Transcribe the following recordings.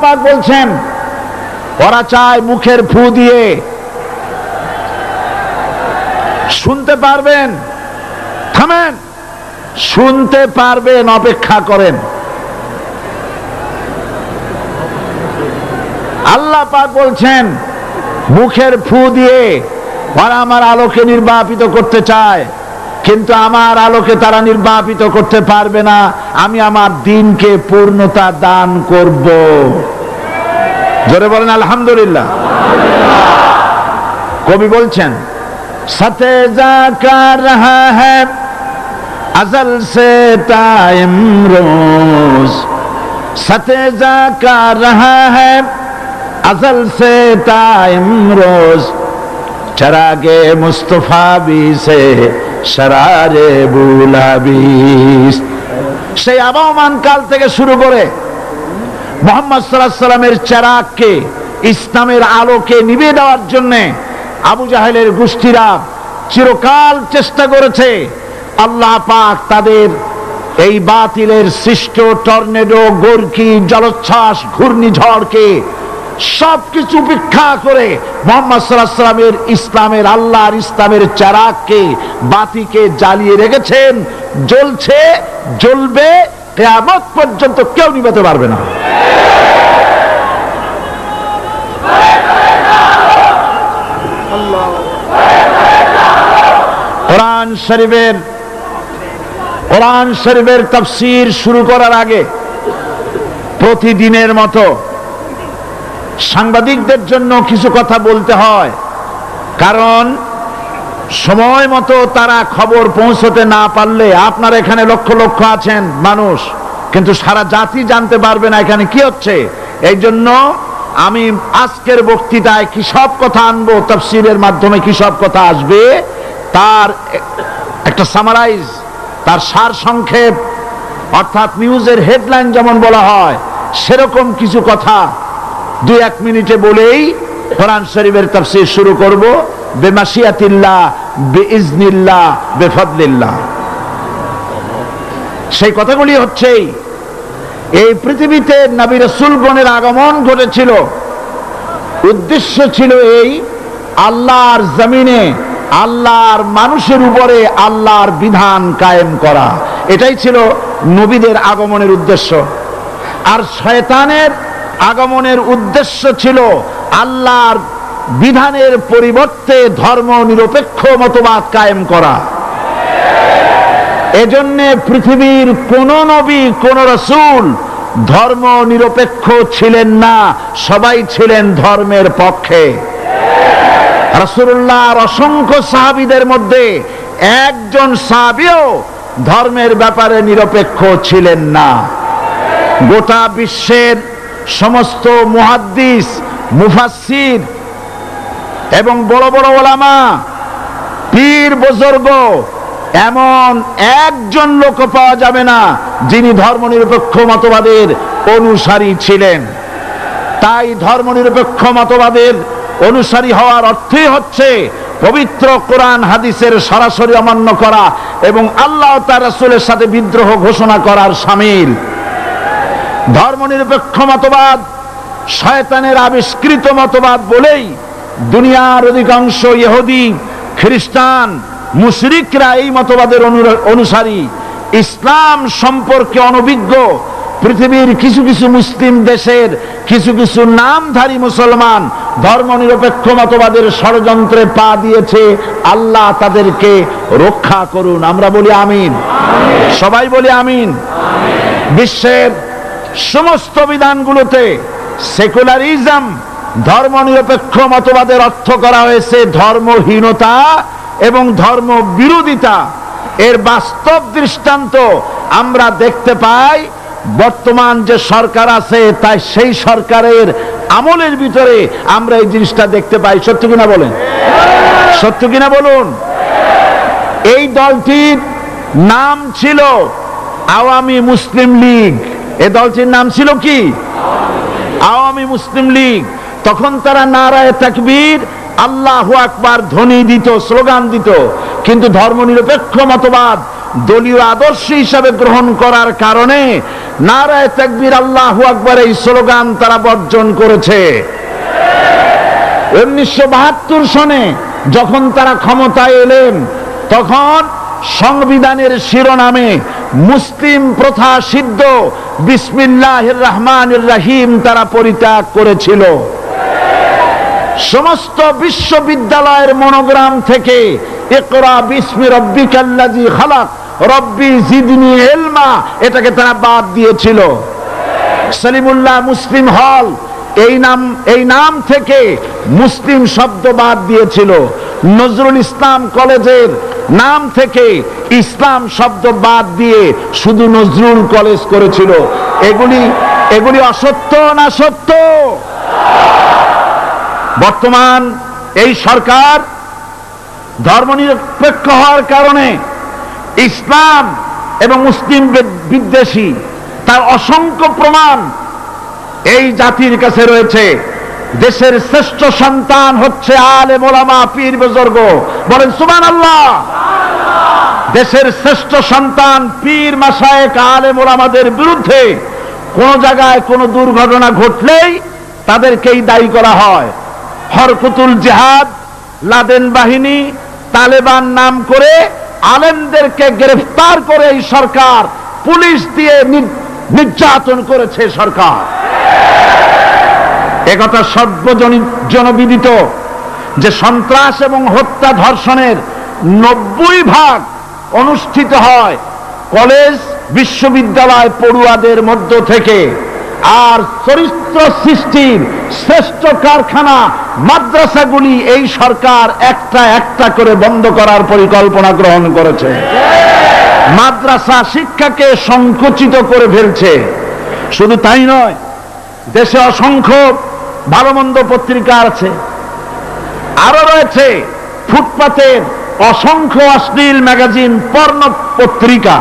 পাক বলছেন ওরা চায় মুখের ফু দিয়ে। শুনতে পারবেন, থামেন, শুনতে পারবেন, অপেক্ষা করেন। আল্লাহ পাক বলছেন মুখের ফু দিয়ে ওরা আমার আলোকে নির্বাপিত করতে চায়, কিন্তু আমার আলোকে তারা নির্বাপিত করতে পারবে না। আমি আমার দ্বীনকে পূর্ণতা দান করব। জোরে বলেন আলহামদুলিল্লাহ। কবি বলছেন সাথে যা কার রহা হ্যায় अज़ल से टाइम रोज, सतेजा का रहा है अज़ल से टाइम रोज, चरागे मुस्तफा भी से शरारे बुलाबिस। সেই আবহমান কাল থেকে শুরু করে মুহাম্মদ সাল্লাল্লাহু আলাইহি সাল্লামের চেরাগকে, ইসলামের আলোকে নিভিয়ে দেওয়ার জন্য আবু জাহেলের গোষ্ঠীরা চিরকাল চেষ্টা করেছে। আল্লাহ পাক তাদের এই বাতিলের সৃষ্ট টর্নেডো, গর্কি, জলোচ্ছ্বাস, ঘূর্ণিঝড়কে সবকিছু উপেক্ষা করে মুহাম্মদ সাল্লাল্লাহু আলাইহি সাল্লামের ইসলামের, আল্লাহর ইসলামের চেরাগকে, বাতিকে জ্বালিয়ে রেখেছেন। জ্বলছে, জ্বলবে, কিয়ামত পর্যন্ত কেউ নিভাতে পারবে না। কোরআন শরীফের তাফসীর শুরু করার আগে প্রতিদিনের মতো সাংবাদিকদের জন্য কিছু কথা বলতে হয়, কারণ সময় মতো তারা খবর পৌঁছতে না পারলে, আপনার এখানে লক্ষ লক্ষ আছেন মানুষ, কিন্তু সারা জাতি জানতে পারবে না এখানে কি হচ্ছে। এই জন্য আমি আজকের বক্তৃতায় কি সব কথা আনবো, তাফসীরের মাধ্যমে কি সব কথা আসবে, তার একটা সামারাইজ, তার সার সংক্ষেপ, অর্থাৎ নিউজের হেডলাইন যেমন বলা হয় সেরকম কিছু কথা 2-1 মিনিটে বলেই কোরআন শরীফের তাফসীর শুরু করব। বেমাশিয়াতিল্লাহ, বিইজনিল্লাহ, বিফদলিল্লাহ। সেই কথাগুলি হচ্ছে এই পৃথিবীতে নবী রাসূলগণের আগমন ঘটেছিল, উদ্দেশ্য ছিল এই আল্লাহর জমিনে আল্লাহর মানুষের উপরে আল্লাহর বিধান কায়েম করা। এটাই ছিল নবীদের আগমনের উদ্দেশ্য। আর শয়তানের আগমনের উদ্দেশ্য ছিল আল্লাহর বিধানের পরিবর্তে ধর্ম নিরপেক্ষ মতবাদ কায়েম করা। এজন্যে পৃথিবীর কোন নবী, কোন রাসূল ধর্ম নিরপেক্ষ ছিলেন না, সবাই ছিলেন ধর্মের পক্ষে। রাসূলুল্লাহর অসংখ্য সাহাবীদের মধ্যে একজন সাহাবীও ধর্মের ব্যাপারে নিরপেক্ষ ছিলেন না। গোটা বিশ্বের সমস্ত মুহাদ্দিস, মুফাসসির এবং বড় বড় ওলামা, পীর বুজুর্গ, এমন একজন লোক পাওয়া যাবে না যিনি ধর্মনিরপেক্ষ মতবাদের অনুসারী ছিলেন। তাই ধর্মনিরপেক্ষ মতবাদের অনুসারী হওয়ার অর্থই হচ্ছে পবিত্র কোরআন হাদিসের সরাসরি অমান্য করা এবং আল্লাহ ও তার রাসূলের সাথে বিদ্রোহ ঘোষণা করার শামিল। ধর্মনিরপেক্ষ মতবাদ শয়তানের আবিষ্কৃত মতবাদ বলেই দুনিয়ার অধিকাংশ ইহুদি, খ্রিস্টান, মুশরিকরা এই মতবাদের অনুসারী। ইসলাম সম্পর্কে অনভিজ্ঞ পৃথিবীর কিছু কিছু মুসলিম দেশের কিছু কিছু নামধারী মুসলমান ধর্মনিরপেক্ষ মতবাদের ষড়যন্ত্রে পা দিয়েছে। আল্লাহ তাদেরকে রক্ষা করুন। আমরা বলি আমিন, সবাই বলি আমিন। বিশ্বের সমস্ত বিধানগুলোতে সেকুলারিজম, ধর্মনিরপেক্ষ মতবাদের অর্থ করা হয়েছে ধর্মহীনতা এবং ধর্ম বিরোধিতা। এর বাস্তব দৃষ্টান্ত আমরা দেখতে পাই বর্তমান যে সরকার আছে, তাই সেই সরকারের আমলের ভিতরে আমরা এই জিনিসটা দেখতে পাই। সত্য কিনা বলেন? সত্য কিনা বলুন? এই দলটির নাম ছিল আওয়ামী মুসলিম লীগ। এই দলটির নাম ছিল কি? আওয়ামী মুসলিম লীগ। তখন তারা নারায়ে তাকবীর, আল্লাহু আকবার ধ্বনি দিত, স্লোগান দিত, কিন্তু ধর্মনিরপেক্ষ মতবাদ দলীয় আদর্শ হিসাবে গ্রহণ করার কারণে নারায়ে তাকবীর, আল্লাহু আকবার এই স্লোগান তারা বর্জন করেছে। 1972 সনে যখন তারা ক্ষমতায় এলেন, তখন সংবিধানের শিরোনামে মুসলিম প্রথা সিদ্ধ বিসমিল্লাহির রহমানির রহিম তারা পরিত্যাগ করেছিল। সমস্ত বিশ্ববিদ্যালয়ের মনোগ্রাম থেকে ইকরা বিসমি রাব্বিকাল্লাযী খালাক রব্বি জিদনি ইলমা এটাকে তারা বাদ দিয়েছিল। সলিমুল্লাহ মুসলিম হল এই নাম থেকে মুসলিম শব্দ বাদ দিয়েছিল। নজরুল ইসলাম কলেজের নাম থেকে ইসলাম শব্দ বাদ দিয়ে শুধু নজরুল কলেজ করেছিল। এগুলি অসত্য না সত্য? বর্তমান এই সরকার ধর্মনিরপেক্ষ হওয়ার কারণে ইসলাম এবং মুসলিম বিদ্বেষী, তার অসংখ্য প্রমাণ এই জাতির কাছে রয়েছে। দেশের শ্রেষ্ঠ সন্তান হচ্ছে আলেম ওলামা পীর বুজুর্গ, বলেন সুবহানাল্লাহ। দেশের শ্রেষ্ঠ সন্তান পীর মাশায়েখ আলেম ওলামাদের বিরুদ্ধে কোন জায়গায় কোন দুর্ঘটনা ঘটলেই তাদেরকেই দায়ী করা হয়। হরকতুল জিহাদ, লাদেন বাহিনী, তালেবান নাম করে আলেমদেরকে গ্রেফতার করে এই সরকার পুলিশ দিয়ে নির্যাতন করেছে সরকার। একথা সর্বজনবিদিত যে সন্ত্রাস এবং হত্যা ধর্ষণের 90% অনুষ্ঠিত হয় কলেজ বিশ্ববিদ্যালয় পড়ুয়াদের মধ্য থেকে। আর চরিত্র সৃষ্টির শ্রেষ্ঠ কারখানা মাদ্রাসাগুলি এই সরকার একটা একটা করে বন্ধ করার পরিকল্পনা গ্রহণ করেছে। মাদ্রাসা শিক্ষাকে সংকুচিত করে ফেলছে। শুধু তাই নয়, দেশে অসংখ্য ভালো মন্দ পত্রিকা আছে, আরো রয়েছে ফুটপাতের অসংখ্য অশ্লীল ম্যাগাজিন, পর্ণ পত্রিকা।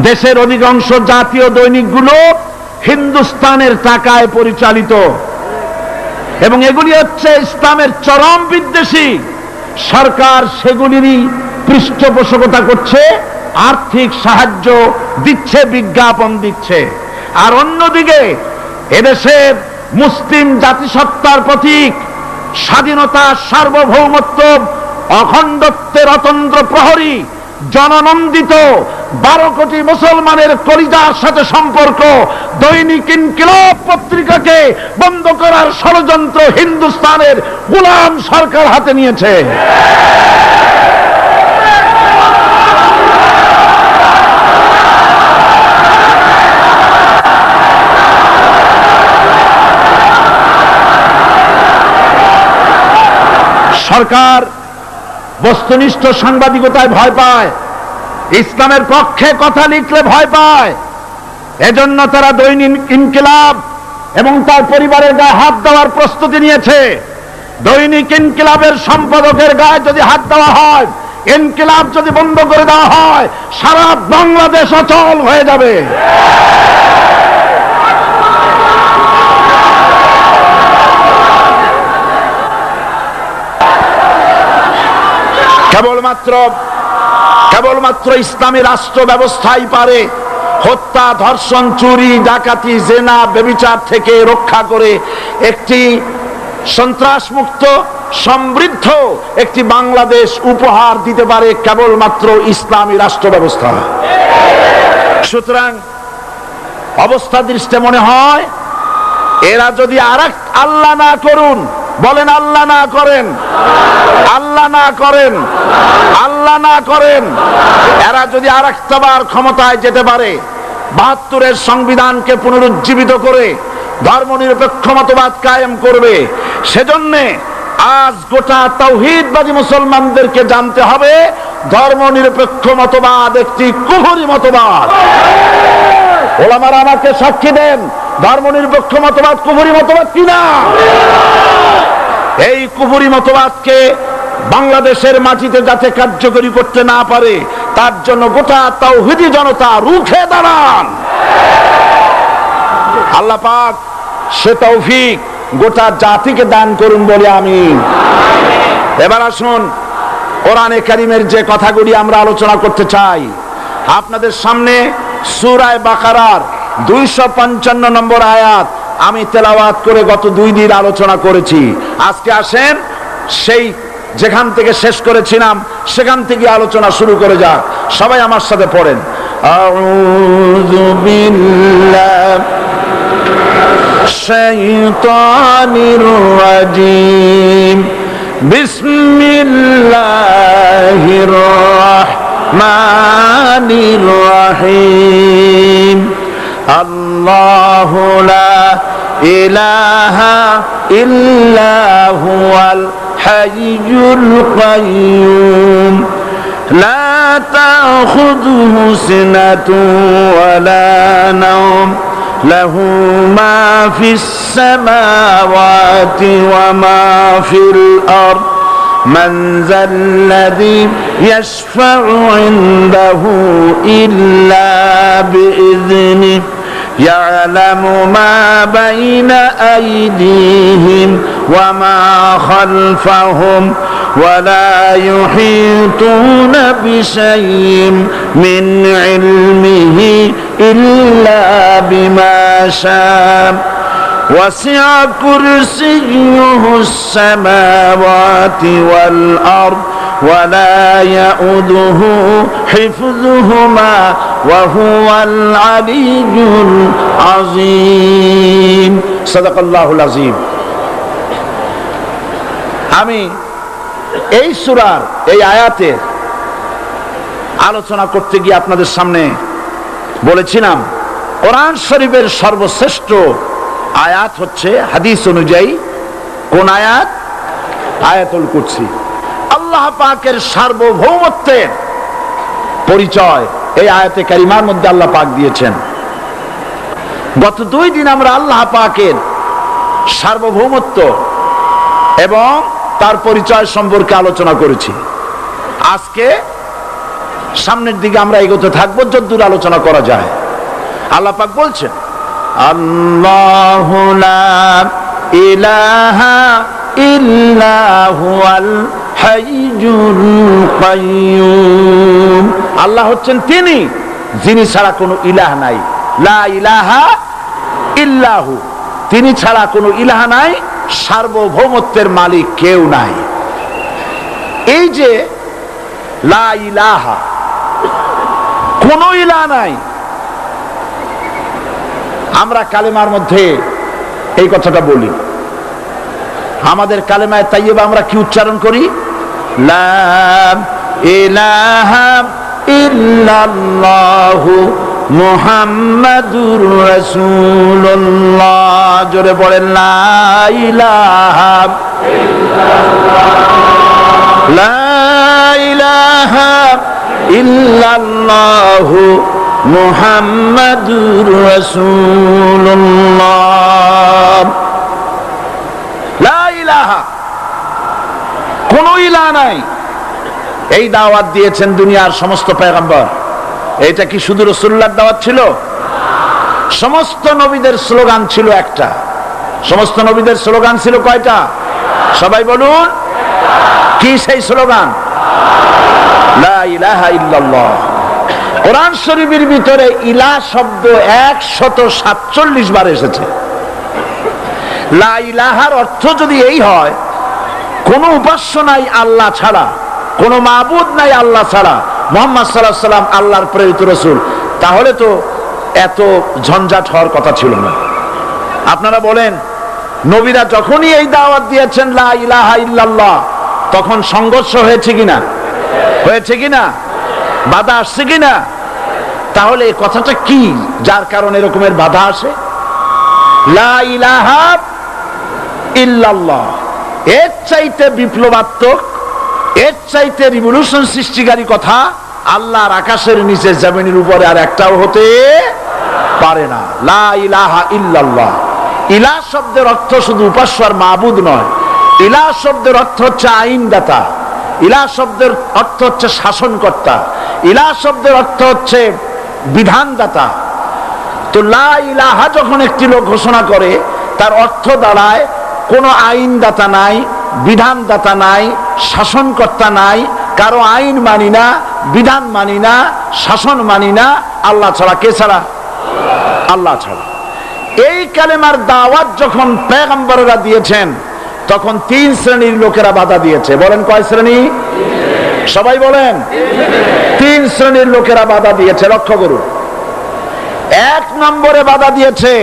দেশের অধিকাংশ জাতীয় দৈনিকগুলো হিন্দুস্তানের টাকায় পরিচালিত এবং এগুলি হচ্ছে ইসলামের চরম বিদ্বেষী। সরকার সেগুলিরই পৃষ্ঠপোষকতা করছে, আর্থিক সাহায্য দিচ্ছে, বিজ্ঞাপন দিচ্ছে। আর অন্যদিকে এদেশের মুসলিম জাতিসত্তার প্রতীক স্বাধীনতা, সার্বভৌমত্ব, অখণ্ডত্বের অতন্দ্র প্রহরী, জননন্দিত 12 কোটি মুসলমানের কলিজার সাথে সম্পর্ক দৈনিক ইনকিলাব পত্রিকাকে বন্ধ করার ষড়যন্ত্র হিন্দুস্তানের গোলাম সরকার হাতে নিয়েছে। সরকার বস্তুনিষ্ঠ সাংবাদিকতায় ভয় পায়, ইসলামের পক্ষে কথা লিখলে ভয় পায়। এজন্য তারা দৈনিক ইনকিলাব এবং তার পরিবারের গায়ে হাত দেওয়ার প্রস্তুতি নিয়েছে। দৈনিক ইনকিলাবের সম্পাদকের গায়ে যদি হাত দেওয়া হয়, ইনকিলাব যদি বন্ধ করে দেওয়া হয়, সারা বাংলাদেশ অচল হয়ে যাবে। কেবলমাত্র ইসলামী রাষ্ট্র ব্যবস্থাই পারে হত্যা, ধর্ষণ, চুরি, ডাকাতি, জেনা, ব্যভিচার থেকে রক্ষা করে একটি সন্ত্রাসমুক্ত সমৃদ্ধ একটি বাংলাদেশ উপহার দিতে পারে কেবলমাত্র ইসলামী রাষ্ট্র ব্যবস্থা। সুতরাং অবস্থা দৃষ্টে মনে হয় এরা যদি আরেক আল্লাহ না করুন, বলেন আল্লাহ না করেন, আল্লাহ না করেন, আল্লাহ না করেন, এরা যদি আরেকবার ক্ষমতায় যেতে পারে, 72-এর সংবিধানকে পুনরুজ্জীবিত করে ধর্মনিরপেক্ষ মতবাদ কায়েম করবে, সেজন্য আজ গোটা তাওহীদবাদী মুসলমানদেরকে জানতে হবে ধর্মনিরপেক্ষ মতবাদ একটি কুফরি মতবাদ। ওলামারা আমাকে সাক্ষী দেন, ধর্মনিরপেক্ষ মতবাদ কুফরি মতবাদ কিনা। এই কুফরি মতবাদকে বাংলাদেশের মাটিতে যাতে কার্যকরী করতে না পারে, তার জন্য গোটা তাওহীদি জনতা রুখে দাঁড়ান। আল্লাহ পাক সে তৌফিক গোটা জাতিকে দান করুন বলে আমিন। এবার আসুন কোরআনে কারীমের যে কথাগুলি আমরা আলোচনা করতে চাই, আপনাদের সামনে সূরা বাকারার 255 নম্বর আয়াত আমি তেলাওয়াত করে গত 2 দিন আলোচনা করেছি। আজকে আসেন সেই যেখান থেকে শেষ করেছিলাম সেখান থেকে আলোচনা শুরু করে যাক। সবাই আমার সাথে পড়েন, আউযু বিল্লাহি শাইতানির রাজিম, বিসমিল্লাহির রাহমানির রাহিম। আল্লাহু লা ইলাহা ইল্লা হুয়াল হাইয়ুল কাইয়্যুম লা তাখুযুহু সিনাতুন ওয়ালা নাওম লাহু মা ফিস সামাওয়াতি ওয়া মা ফিল আরদ মান যাল্লাযী ইয়াশফা'ু ইনদাহু ইল্লা বিইذনিহি ইয়ালামু মা বাইনা আইদিহিম ওয়া মা খালফাহুম ওয়া লা ইউহিতুনা বিশাইইন মিন ইলমিহি ইল্লা বিমা শা'a وسع كرسيه السماوات والأرض ولا يؤوده حفظهما وهو العلي العظيم صدق الله العظيم। আমি এই সূরার এই আয়াতের আলোচনা করতে গিয়ে আপনাদের সামনে বলেছিলাম কোরআন শরীফের সর্বশ্রেষ্ঠ আয়াত হচ্ছে হাদিস অনুযায়ী কোন আয়াত? আয়াতুল কুরসি। আল্লাহ পাকের সার্বভৌমত্বের পরিচয় এই আয়াতে কারিমার মধ্যে আল্লাহ পাক দিয়েছেন। গত 2 দিন আমরা আল্লাহ পাকের সার্বভৌমত্ব এবং তার পরিচয় সম্পর্কে আলোচনা করেছি। আজকে সামনের দিকে আমরা এগোতে থাকবো যতদূর আলোচনা করা যায়। আল্লাহ পাক বলছেন, আল্লাহু লা ইলাহা ইল্লা হুয়াল হাইয়ুল কাইয়্যুম। আল্লাহ হচ্ছেন তিনি যিনি ছাড়া কোনো ইলাহ নাই। লা ইলাহা ইল্লাহু, তিনি ছাড়া কোনো ইলাহ নাই, সার্বভৌমত্বের মালিক কেউ নাই। এই যে লা ইলাহা, কোনো ইলাহ নাই, আমরা কালেমার মধ্যে এই কথাটা বলি। আমাদের কালেমায়ে তাইয়্যিবা আমরা কি উচ্চারণ করি? লা ইলাহা ইল্লাল্লাহু মুহাম্মাদুর রাসূলুল্লাহ। জোরে বলেন, লা ইলাহা ইল্লাল্লাহ, লা ইলাহা ইল্লাল্লাহু মুহাম্মাদুর রাসূলুল্লাহ। লা ইলাহা, কোন ইলাহ নাই। এই দাওয়াত দিয়েছেন দুনিয়ার সমস্ত পয়গম্বর। এটা কি শুধু রাসূলুল্লাহর দাওয়াত ছিল? সমস্ত নবীদের স্লোগান ছিল একটা। সমস্ত নবীদের স্লোগান ছিল কয়টা? সবাই বলুন, কি সেই স্লোগান? লা ইলাহা ইল্লাল্লাহ। কোরআন শরীফের ভিতরে ইলাহ শব্দ 147 বার এসেছে। লা ইলাহার অর্থ যদি এই হয়, কোনো উপাস্য নাই আল্লাহ ছাড়া, কোনো মাবুদ নাই আল্লাহ ছাড়া, মুহাম্মদ সাল্লাল্লাহু আলাইহি ওয়াসাল্লাম আল্লাহর প্রেরিত রাসূল, তাহলে তো এত ঝঞ্ঝাট হওয়ার কথা ছিল না। আপনারা বলেন, নবীরা যখনই এই দাওয়াত দিয়েছেন লা ইলাহা ইল্লাল্লাহ, তখন সংঘর্ষ হয়েছে কিনা? হয়েছে কিনা? বাধা আসছে কিনা? তাহলে এই কথাটা কি যার কারণে এরকমের বাধা আসে? লা ইলাহা ইল্লাল্লাহ, এর চাইতে বিপ্লবাত্মক, এর চাইতে রিভলিউশন সৃষ্টিকারী কথা আল্লাহর আকাশের নিচে জমিনের উপরে আর একটাও হতে পারে না। লা ইলাহা ইল্লাল্লাহ। ইলাহ শব্দের অর্থ শুধু উপাস্য আর মাবুদ নয়। ইলাহ শব্দের অর্থ হচ্ছে আইনদাতা, ইলাহ শব্দের অর্থ হচ্ছে শাসনকর্তা, ইলাহ শব্দের অর্থ হচ্ছে বিধানদাতা। তো লা ইলাহা যখন একটি লোক ঘোষণা করে, তার অর্থ দাঁড়ায় কোনো আইনদাতা নাই, বিধানদাতা নাই, শাসনকর্তা নাই, কারো আইন মানি না, বিধান মানি না, শাসন মানি না, আল্লাহ ছাড়া। কে ছাড়া? আল্লাহ ছাড়া। এই কালেমার দাওয়াত যখন পয়গম্বররা দিয়েছেন তখন 3 শ্রেণীর লোকেরা বাধা দিয়েছে। বলেন কয় শ্রেণী? সবাই বলেন। 3 শ্রেণীর লোকেরা বাধা দিয়েছে, লক্ষ্য করুন। 1 নম্বরে বাধা দিয়েছে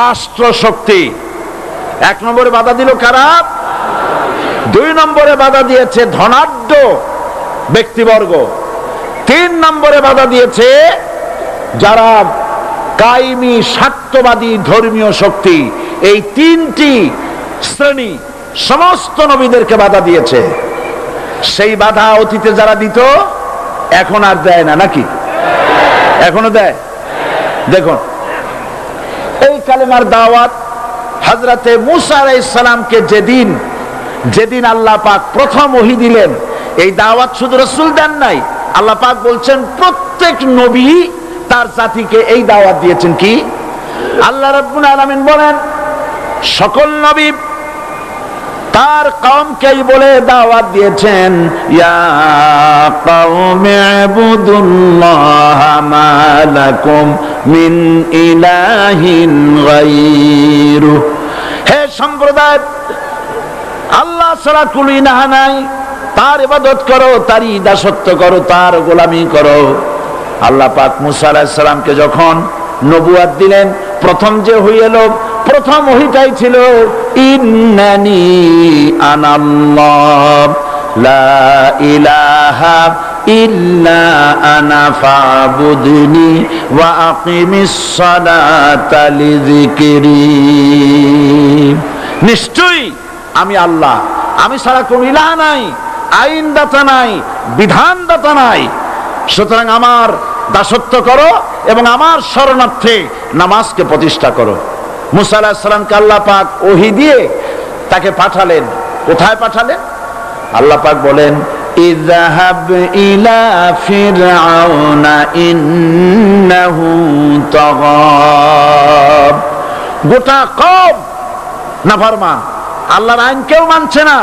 রাষ্ট্র শক্তি। 1 নম্বরে বাধা দিল কারা? 2 নম্বরে বাধা দিয়েছে ধনাঢ্য ব্যক্তিবর্গ। 3 নম্বরে বাধা দিয়েছে যারা কায়েমি স্বার্থবাদী ধর্মীয় শক্তি। এই 3টি শ্রেণী সমস্ত নবীদেরকে বাধা দিয়েছে। সেই বাধা অতীতে যারা দিত এখন আর দেয় না, নাকি এখনো দেয়? দেখুন, এই কালেমার দাওয়াত হযরতে মূসা আলাইহিস সালামকে যেদিন আল্লাহ পাক প্রথম ওহী দিলেন, এই দাওয়াত শুধু রাসূল দেন নাই, আল্লাহ পাক বলছেন প্রত্যেক নবী তার জাতিকে এই দাওয়াত দিয়েছেন। কি? আল্লাহ রাব্বুল আলামিন বলেন সকল নবী তার কওমকেই বলে দাওয়াত দিয়েছেন, ইয়া কওমি ইবুদুল্লাহা মা লাকুম মিন ইলাহিন গায়রু। হে সম্প্রদায়, আল্লাহ ছাড়া কোনো ইলাহ নাই, তার ইবাদত করো, তারই দাসত্ব করো, তার গোলামি করো। আল্লাহ পাক মূসা আলাইহিস সালামকে যখন নবুয়ত দিলেন, প্রথম যে ওহী এলো, প্রথম ওহীটাই ছিল ইন্নানি আনাল্লাহ লা ইলাহা ইল্লা আনা ফাবুদনি ওয়া আকিমিস সালাতা লিযিকরি। নিশ্চয়ই আমি আল্লাহ, আমি ছাড়া কোনো ইলাহ নাই, আইনদাতা নাই, বিধানদাতা নাই, সুতরাং আমার দাসত্ব করো এবং আমার শরণার্থে নামাজকে প্রতিষ্ঠা করো। মূসা আলাইহিস সালামকে আল্লাহ পাক ওহী দিয়ে তাকে পাঠালেন। কোথায় পাঠালেন? আল্লাহ পাক বলেন ইযহাব ইলা ফিরআউনা ইন্নাহু তাগা। গোটা কওম নাফরমান, আল্লাহর আইন কেউ মানছে না।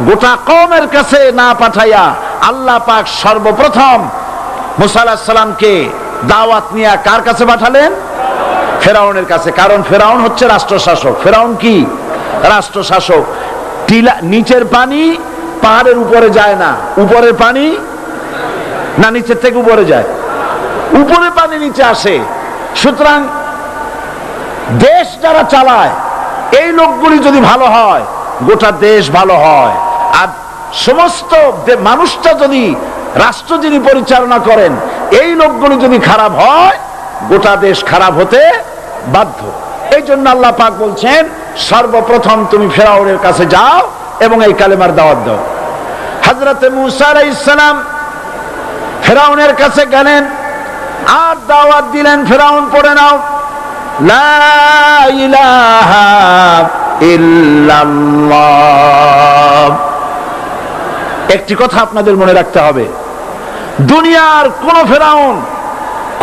গোটা কওমের কাছে না পাঠাইয়া আল্লাহ পাক সর্বপ্রথম মূসা আলাইহিস সালামকে দাওয়াত নিয়ে কার কাছে পাঠালেন? ফেরাউনের কাছে। কারণ ফেরাউন হচ্ছে রাষ্ট্রশাসক। ফেরাউন কি? রাষ্ট্রশাসক। নিচের পানি পাহাড়ের উপরে যায় না, উপরের পানি না নিচের থেকে উপরে যায়? উপরে পানি নিচে আসে। সুতরাং দেশ যারা চালায় এই লোকগুলি যদি ভালো হয়, গোটা দেশ ভালো হয়। আর সমস্ত মানুষটা যদি, রাষ্ট্র যিনি পরিচালনা করেন, এই লোকগুলি যদি খারাপ হয়, গোটা দেশ খারাপ হতে বাধ্য। এই জন্য আল্লাহ পাক বলছেন সর্বপ্রথম তুমি ফেরাউনের কাছে যাও এবং এই কালেমার দাওয়াত দাও। হযরতে মূসা আলাইহিস সালাম ফেরাউনের কাছে গেলেন আর দাওয়াত দিলেন, ফেরাউন পড়ে নাও লা ইলাহা ইল্লাল্লাহ। একটি কথা আপনাদের মনে রাখতে হবে, দুনিয়ার কোন ফেরাউন,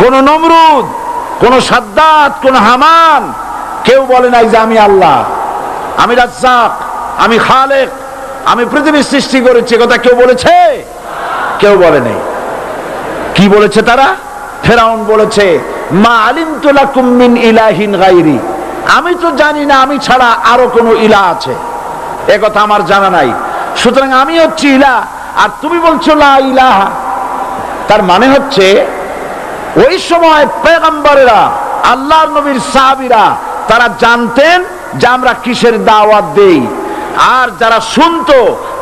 কোন নমরুদ, কোন সাদ্দাত, কোন হামান কেউ বলে নাই যে আমি আল্লাহ, আমি রাজ্জাক, আমি খালেক, আমি পৃথিবী সৃষ্টি করেছি। কথা কেউ বলেছে? কেউ বলে নাই। কি বলেছে তারা? ফেরাউন বলেছে মা আলিমতু লাকুম মিন ইলাহিন গায়রি, আমি তো জানি না আমি ছাড়া আরো কোনো ইলাহ আছে, এ কথা আমার জানা নাই, সুতরাং আমি হচ্ছি ইলাহ আর তুমি বলছো লা ইলাহা। তার মানে হচ্ছে ওই সময় পয়গম্বরেরা, আল্লাহর নবীর সাহাবীরা তারা জানতেন যে আমরা কিসের দাওয়াত দেই, আর যারা শুনতো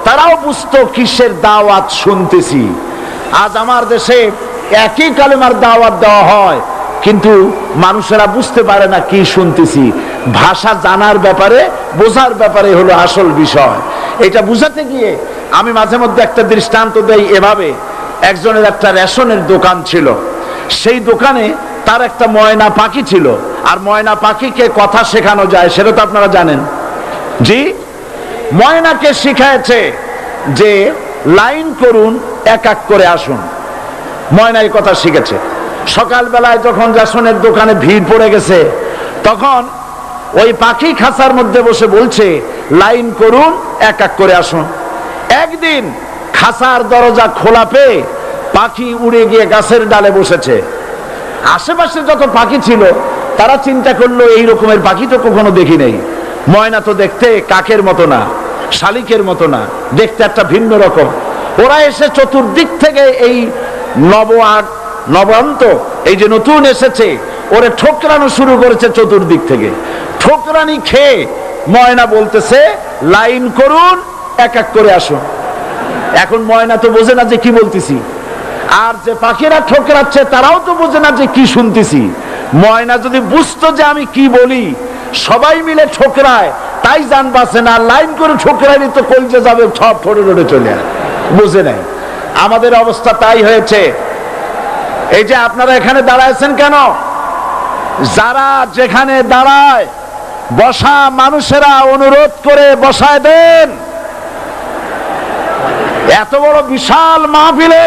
তারাও বুঝতো কিসের দাওয়াত শুনতেছি। আজ আমার দেশে একই কালেমার দাওয়াত দেওয়া হয়, কিন্তু মানুষেরা বুঝতে পারে না কি শুনতেছি। ভাষা জানার ব্যাপারে, বোঝার ব্যাপারে হলো আসল বিষয়। এটা বুঝাতে গিয়ে আমি মাঝে মধ্যে একটা দৃষ্টান্ত দেই এভাবে। একজনের একটা রেশনের দোকান ছিল, সেই দোকানে তার একটা ময়না পাখি ছিল। আর ময়না পাখিকে কথা শেখানো যায় সেটা তো আপনারা জানেন। জি, ময়নাকে শিখায়েছে যে লাইন করুন, এক এক করে আসুন। ময়না এই কথা শিখেছে। সকালবেলায় যখন রেশনের দোকানে ভিড় পড়ে গেছে, তখন ওই পাখি খাঁচার মধ্যে বসে বলছে লাইন করুন, এক এক করে আসুন। একদিন খাঁচার দরজা খোলা পেয়ে পাখি উড়ে গিয়ে গাছের ডালে বসেছে। আশেপাশে যত পাখি ছিল তারা চিন্তা করলো এই রকমের পাখি তো কখনো দেখি নাই। ময়না তো দেখতে কাকের মতো না, শালিকের মতো না, দেখতে একটা ভিন্ন রকম। ওরা এসে চতুর্দিক থেকে এই নবান্ত এই যে নতুন এসেছে ওরে ঠোকরানো শুরু করেছে চতুর্দিক থেকে। ঠোকরানি খেয়ে ময়না বলতেছে লাইন করুন, এক এক করে আসুন। এখন ময়না তো বোঝে না যে কি বলতেছি, আর যে পাখিরা ঠোকরাচ্ছে তারাও তো বোঝে না যে কি শুনতেছি। ময়না যদি বুঝতো যে আমি কি বলি, সবাই মিলে ঠোকরায়, তাই জান বাঁচে না। লাইন করে ঠোকরাইনি তো কলজে যাবে, সব ঠোঁটে ঠোঁটে চলে আসে, বুঝে নাই। আমাদের অবস্থা তাই হয়েছে। এই যে আপনারা এখানে দাঁড়াইছেন কেন? যারা যেখানে দাঁড়ায় বসা মানুষেরা অনুরোধ করে বসায় দেন। এত বড় বিশাল মাহফিলে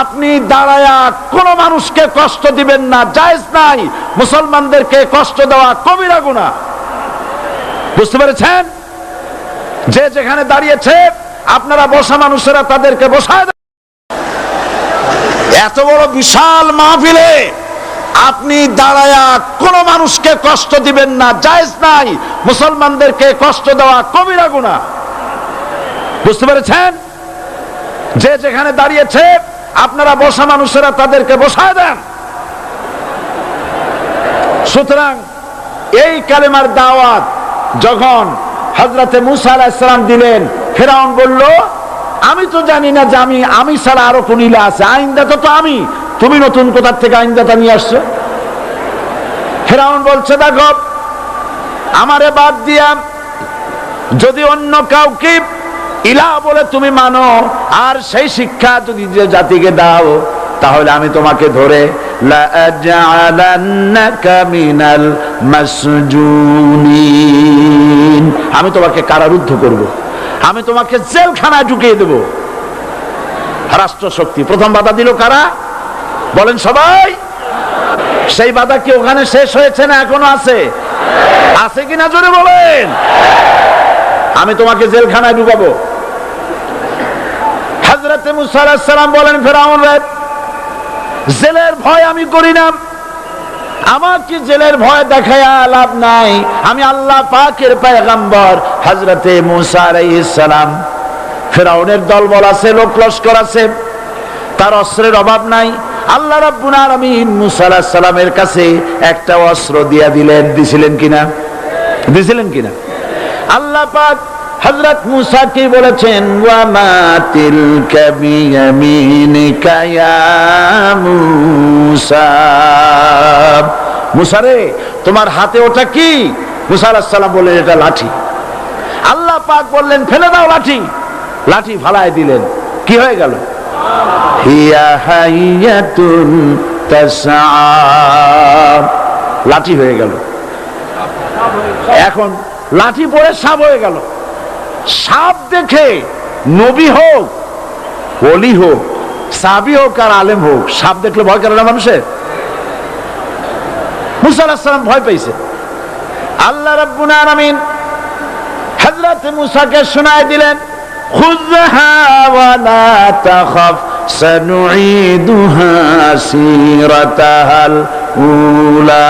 আপনি দাঁড়ায়া কোন মানুষকে কষ্ট দিবেন না, জায়েজ নাই। মুসলমানদেরকে কষ্ট দেওয়া কবিরা গুনাহ, বুঝতে পেরেছেন? যে যেখানে দাঁড়িয়েছে আপনারা বসা মানুষেরা তাদেরকে বসায় দেন। এত বড় বিশাল মাহফিলে আপনি দাঁড়ায়া কোন মানুষকে কষ্ট দিবেন না, জায়েজ নাই। মুসলমানদেরকে কষ্ট দেওয়া কবিরা গুনাহ, বুঝতে পেরেছেন? যে যেখানে দাঁড়িয়েছে আপনারা বসা মানুষেরা তাদেরকে বসায় দেন। সুতরাং এই কালেমার দাওয়াত যখন হযরতে মুসা আলাইহিস সালাম দিলেন, ফিরআউন বলল আমি তো জানি না যে আমি ছাড়া আরো কোন ইলাহ আছে, আইনদাতা তো আমি, তুমি নতুন কোথা থেকে আইনদাতা নিয়ে আসছো? ফিরআউন বলছে দেখো, আমারে বাদ দিয়া যদি অন্য কাউকে ইলাহ বলে তুমি মানো আর সেই শিক্ষা যদি যে জাতিকে দাও, তাহলে আমি তোমাকে ধরে লাআজআলান্নাকা মিনাল মাসজুনিন, আমি তোমাকে কারারুদ্ধ করব, আমি তোমাকে জেলখানায় ঢুকিয়ে দেব। রাষ্ট্র শক্তি প্রথম বাধা দিল কারা? বলেন সবাই। সেই বাধা কি ওখানে শেষ হয়েছে না এখনো আছে? আছে কিনা জোরে বলেন। আমি তোমাকে জেলখানায় ঢুকাবো। হযরতে মুসা আলাইহিস সালাম বলেন ফিরআউন রে, জেলের ভয় আমি করি না, আমাকে জেলের ভয় দেখায়া লাভ নাই। আমি আল্লাহ পাকের পয়গম্বর হযরতে মুসা আলাইহিস সালাম। ফিরআউনের দলবল আছে, লোক লস্কর আছে, তার অস্ত্রের অভাব নাই। আল্লাহ রাব্বুল আলামিন মুসা আলাইহিস সালামের কাছে একটা অস্ত্র দিয়া দিলেন। দিছিলেন কিনা? দিছিলেন কিনা? আল্লাহ পাক হযরত মুসা কি বলেছেন, ওয়া মা তিলকা বিয়ামিনিকা ইয়া মুসা, মুসা রে তোমার হাতে ওটা কি? মুসা আলাইহিস সালাম বললেন এটা লাঠি। আল্লাহ পাক বললেন ফেলে দাও লাঠি। লাঠি ফালায় দিলেন, কি হয়ে গেল? হিয়া হাইয়াতুন তাসআ, লাঠি হয়ে গেল। এখন লাঠি পড়ে সাপ হয়ে গেল। সাপ দেখে নবী হোক, ওলি হোক, সাহাবী হোক আর আলেম হোক, সাপ দেখলে ভয় করে না মানুষের? মুসা আলাইহিস সালাম ভয় পাইছে। আল্লাহ রাব্বুল আলামিন হযরত মুসাকে শোনায় দিলেন, খুযহা ওয়া লা তাখাফ সানুঈদুহা সিরাতাহাল উলা,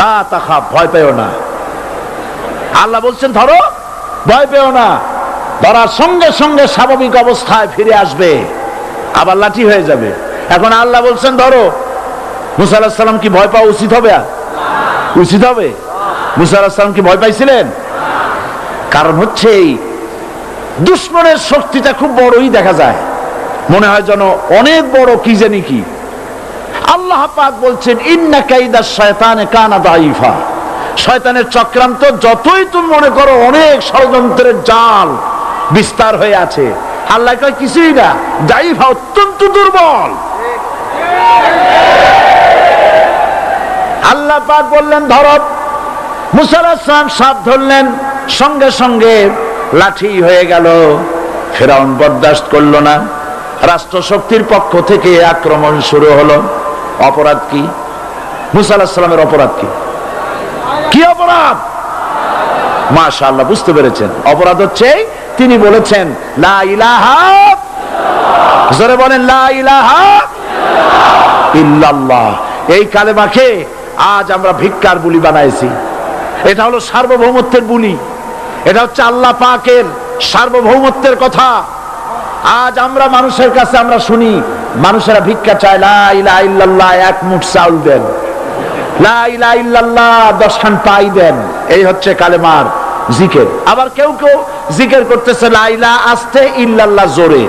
লা তাখাফ, ভয় পেও না। আল্লাহ বলছেন ধরো, ভয় পেও না। ধরার সঙ্গে সঙ্গে স্বাভাবিক অবস্থায় ফিরে আসবে, আবার লাঠি হয়ে যাবে। এখন আল্লাহ বলছেন ধরো, মুসা আলাইহিস সালাম কি ভয় পাওয়া উচিত হবে? উচিত হবে? মুসা আলাইহিস সালাম কি ভয় পাইছিলেন? কারণ হচ্ছে এই দুশমনের শক্তিটা খুব বড়ই দেখা যায়, মনে হয় যেন অনেক বড়, কি জানি কি। আল্লাহ পাক বলছেন ইন্না কাইদাশ শায়তানে কানা দাঈফা, শয়তানের চক্রান্ত যতই তুমি মনে করো অনেক ষড়যন্ত্রের জাল বিস্তার হয়ে আছে, আল্লাহ কয় কিছুই না, দাঈফা, অত্যন্ত দুর্বল। আল্লাহ পাক বললেন ধরো। মুসা আলাইহিস সালাম সাপ ধরলেন, সঙ্গে সঙ্গে লাঠি হয়ে গেল। ফিরআউন বরদাস্ত করলো না, রাষ্ট্রশক্তির পক্ষ থেকে আক্রমণ শুরু হলো। অপরাধ কি? মুসা আলাইহিস সালামের অপরাধ কি? কি অপরাধ? মাশাআল্লাহ, বুঝতে পেরেছেন। অপরাধ হচ্ছে তিনি বলেছেন লা ইলাহা, জোরে বলেন লা ইলাহা ইল্লাল্লাহ। এই কালেমাকে আজ আমরা ভিক্ষার বুলি বানাইছি। এটা হলো সার্বভৌমত্বের বুলি, এটা হচ্ছে আল্লাহ পাকের সার্বভৌমত্বের কথা। আজ আমরা মানুষের কাছে আমরা শুনি মানুষেরা ভিক্ষা চায়, লা ইলাহা ইল্লাল্লাহ এক মুঠ চাউল দেন, লা ইলাহা ইল্লাল্লাহ 10 খান পাই দেন। এই হচ্ছে কালেমার জিকির। আবার কেউ কেউ জিকির করতেছে লা ইলাহা আস্তে, ইল্লাল্লাহ জোরে,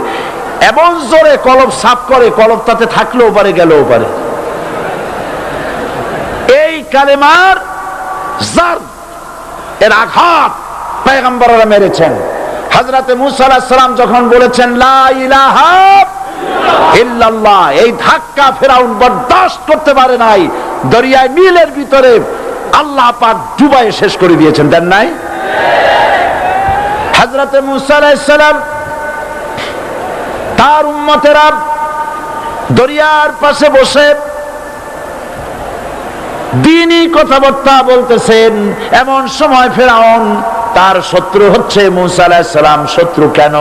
এমন জোরে কলব সাফ করে, কলব তাতে থাকলেও পারে গেলেও পারে। এই কালেমার জার এর আঘাত পয়গম্বররা মেরেছেন। হযরতে মুসা আলাইহিস সালাম যখন বলেছেন লা ইলাহা ইল্লাল্লাহ, এই ধাক্কা ফেরাউন বরদাস্ত করতে পারে নাই। দরিয়ায় নীলের ভিতরে আল্লাহ পাক ডুবাই শেষ করে দিয়েছেন, দেন নাই? হযরতে মুসা আলাইহিস সালাম তার উম্মতেরা দরিয়ার পাশে বসে দ্বীনি কথাবার্তা বলতেছেন। এমন সময় ফেরাউন, তার শত্রু হচ্ছে মুসা আলাইহিস সালাম। শত্রু কেন?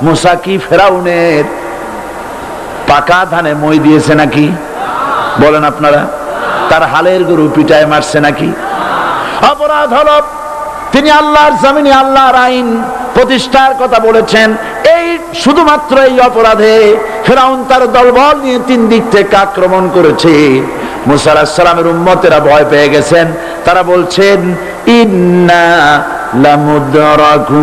মুসা কি ফেরাউনের পাকা ধানে মই দিয়েছে নাকি? বলেন আপনারা। তার হালের গরু পিটায় মারছে নাকি? অপরাধ হলো তিনি আল্লাহর জমিনে আল্লাহর আইন প্রতিষ্ঠার কথা বলেছেন। এই শুধুমাত্র এই অপরাধে ফেরাউন তার দলবল নিয়ে 3 দিক থেকে আক্রমণ করেছে। মুসা আলাইহিস সালামের উম্মতেরা ভয় পেয়ে গেছেন। তারা বলছেন ইন্না লামুদরাকুন,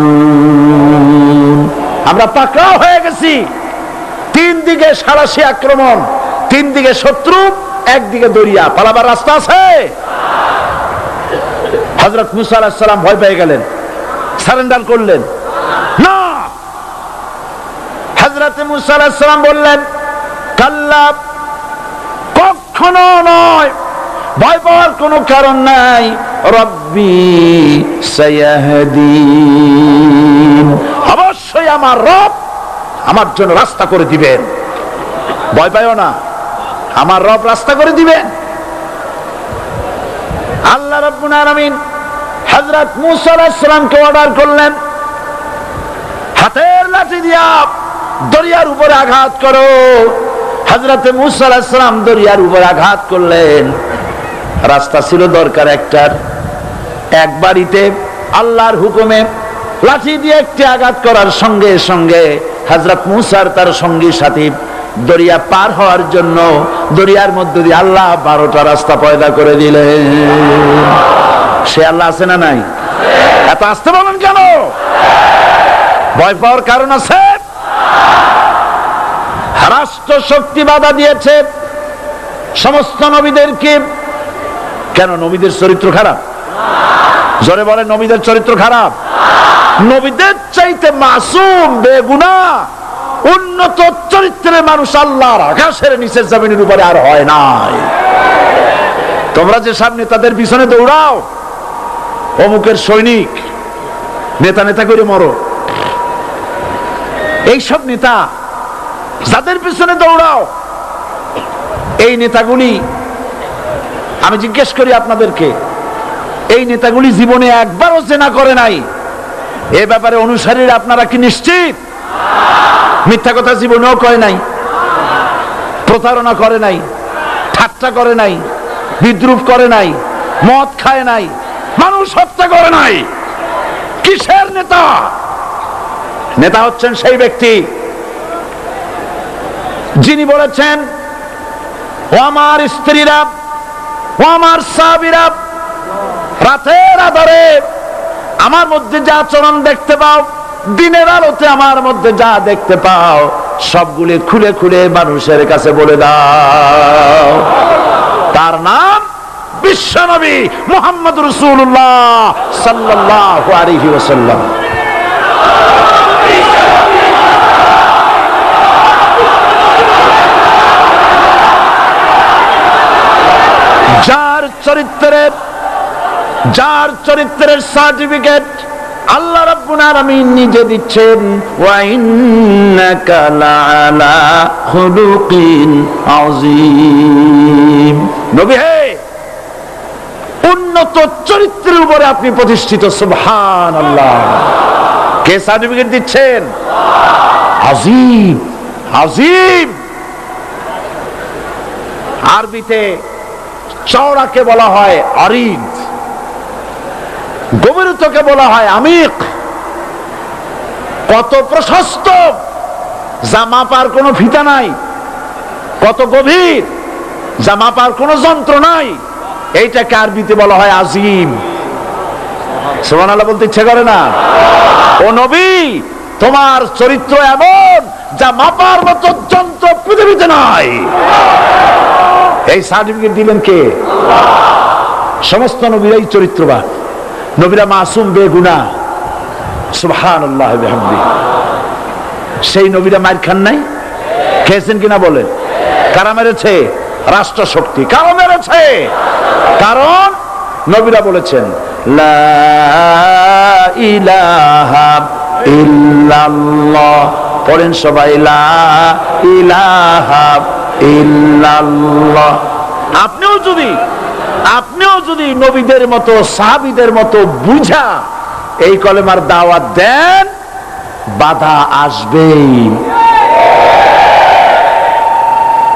আমরা পাকড়াও হয়ে গেছি। 3 দিকে সারাশি আক্রমণ, 3 দিকে শত্রু, একদিকে দরিয়া, পালাবার রাস্তা আছে? হযরত মুসা আলাইহিস সালাম ভয় পেয়ে গেলেন, সারেন্ডার করলেন না। হযরত মুসা আলাইহিস সালাম বললেন কাল্লা, কখনো নয়, ভয় পাওয়ার কোনো কারণ নাই। রব্বি সায়াহদিন, অবশ্যই আমার রব আমার জন্য রাস্তা করে দিবেন। ভয় পাইও না, আমার রব রাস্তা করে দিবেন। আল্লাহ রাব্বুল আলামিন হযরত মুসা আলাইহিস সালামকে অর্ডার করলেন, হাতের লাঠি দিয়া দরিয়ার উপরে আঘাত করো। হযরতে মুসা আলাইহিস সালাম দরিয়ার উপরে আঘাত করলেন। রাস্তা ছিল দরকার একটার, এক বাড়িতে আল্লাহর হুকুমে লাঠি দিয়ে একটি আঘাত করার সঙ্গে সঙ্গে হযরত মুসার তার সঙ্গী সাথী দরিয়া পার হওয়ার জন্য দরিয়ার মধ্যে দিয়ে আল্লাহ 12টা রাস্তা পয়দা করে দিলেন। সে আল্লাহ আছে না নাই? এত আসতে বলেন কেন? ভয় পাওয়ার কারণ আছে? রাষ্ট্র শক্তি বাধা দিয়েছে সমস্ত নবীদেরকে। কেন? নবীদের চরিত্র খারাপ? জোরে বলেন, নবীদের চরিত্র খারাপ? নবীদের চাইতে মাসুম বেগুনাহ উন্নত চরিত্রের মানুষ আল্লাহর আকাশের নিচের জমিনের উপরে আর হয় নাই। তোমরা যে সামনে তাদের পিছনে দৌড়াও, অমুকের সৈনিক, নেতা নেতা করে মরো, এইসব নেতা যাদের পিছনে দৌড়াও, এই নেতাগুলি, আমি জিজ্ঞেস করি আপনাদেরকে, এই নেতাগুলি জীবনে একবারও জেনা করে নাই? এ ব্যাপারে অনুসারীরা আপনারা কি নিশ্চিত? মিথ্যা কথা জীবনেও কয় নাই, প্রতারণা করে নাই, ঠাট্টা করে নাই, বিদ্রুপ করে নাই, মদ খায় নাই, মানুষ হত্যা করে নাই। কিসের নেতা? নেতা হচ্ছেন সেই ব্যক্তি যিনি বলেছেন, ও আমার স্ত্রীরা, ও আমার সাহাবীরা, রাতের আধারে আমার মধ্যে যা আচরণ দেখতে পাও, দিনের আলোতে আমার মধ্যে যা দেখতে পাও, সবগুলি খুলে খুলে মানুষের কাছে বলে দাও। তার নাম বিশ্বনবী মুহাম্মদ রাসূলুল্লাহ সাল্লাল্লাহু আলাইহি ওয়াসাল্লাম। যার চরিত্রের সার্টিফিকেট আল্লাহ রাব্বুল আলামিন নিজে দিচ্ছেন, ওয়া ইন্নাকা লাআলা খুলুকিন আযীম। নবী হে, উন্নত চরিত্রের উপরে আপনি প্রতিষ্ঠিত। সুবহানাল্লাহ। কে সার্টিফিকেট দিচ্ছেন? আজিম, আজিম। আরবিতে চওড়াকে বলা হয় আরিদ, গভীরতাকে বলা হয় আমিক। কত প্রশস্ত, যা মাপার কোনো ফিতা নাই, কত গভীর, যা মাপার কোনো যন্ত্র নাই, এইটাকে আরবিতে বলা হয় আজিম। সুবহানাল্লাহ বলতে ইচ্ছে করে না? ও নবী, তোমার চরিত্র এমন যা মাপার মতো যন্ত্র পৃথিবীতে নাই। এই সার্টিফিকেট দিলেন কে? সমস্ত নবীরাই চরিত্রবান, নবীরা মাসুম, বেগুনাহ। সুবহানাল্লাহ বিহামদিহি। সেই নবীরা মার খান নাই? খেয়েছেন কিনা বলেন? কারা মেরেছে? রাষ্ট্র শক্তি। কারা মেরেছে? কারণ নবীরা বলেছেন লা ইলাহা ইল্লাল্লাহ। পড়েন সবাই, লা ইলাহা ইল্লাল্লাহ। আপনিও যদি নবীদের মতো, সাহাবীদের মতো বুঝা এই কলেমার দাওয়াত দেন, বাধা আসবেই।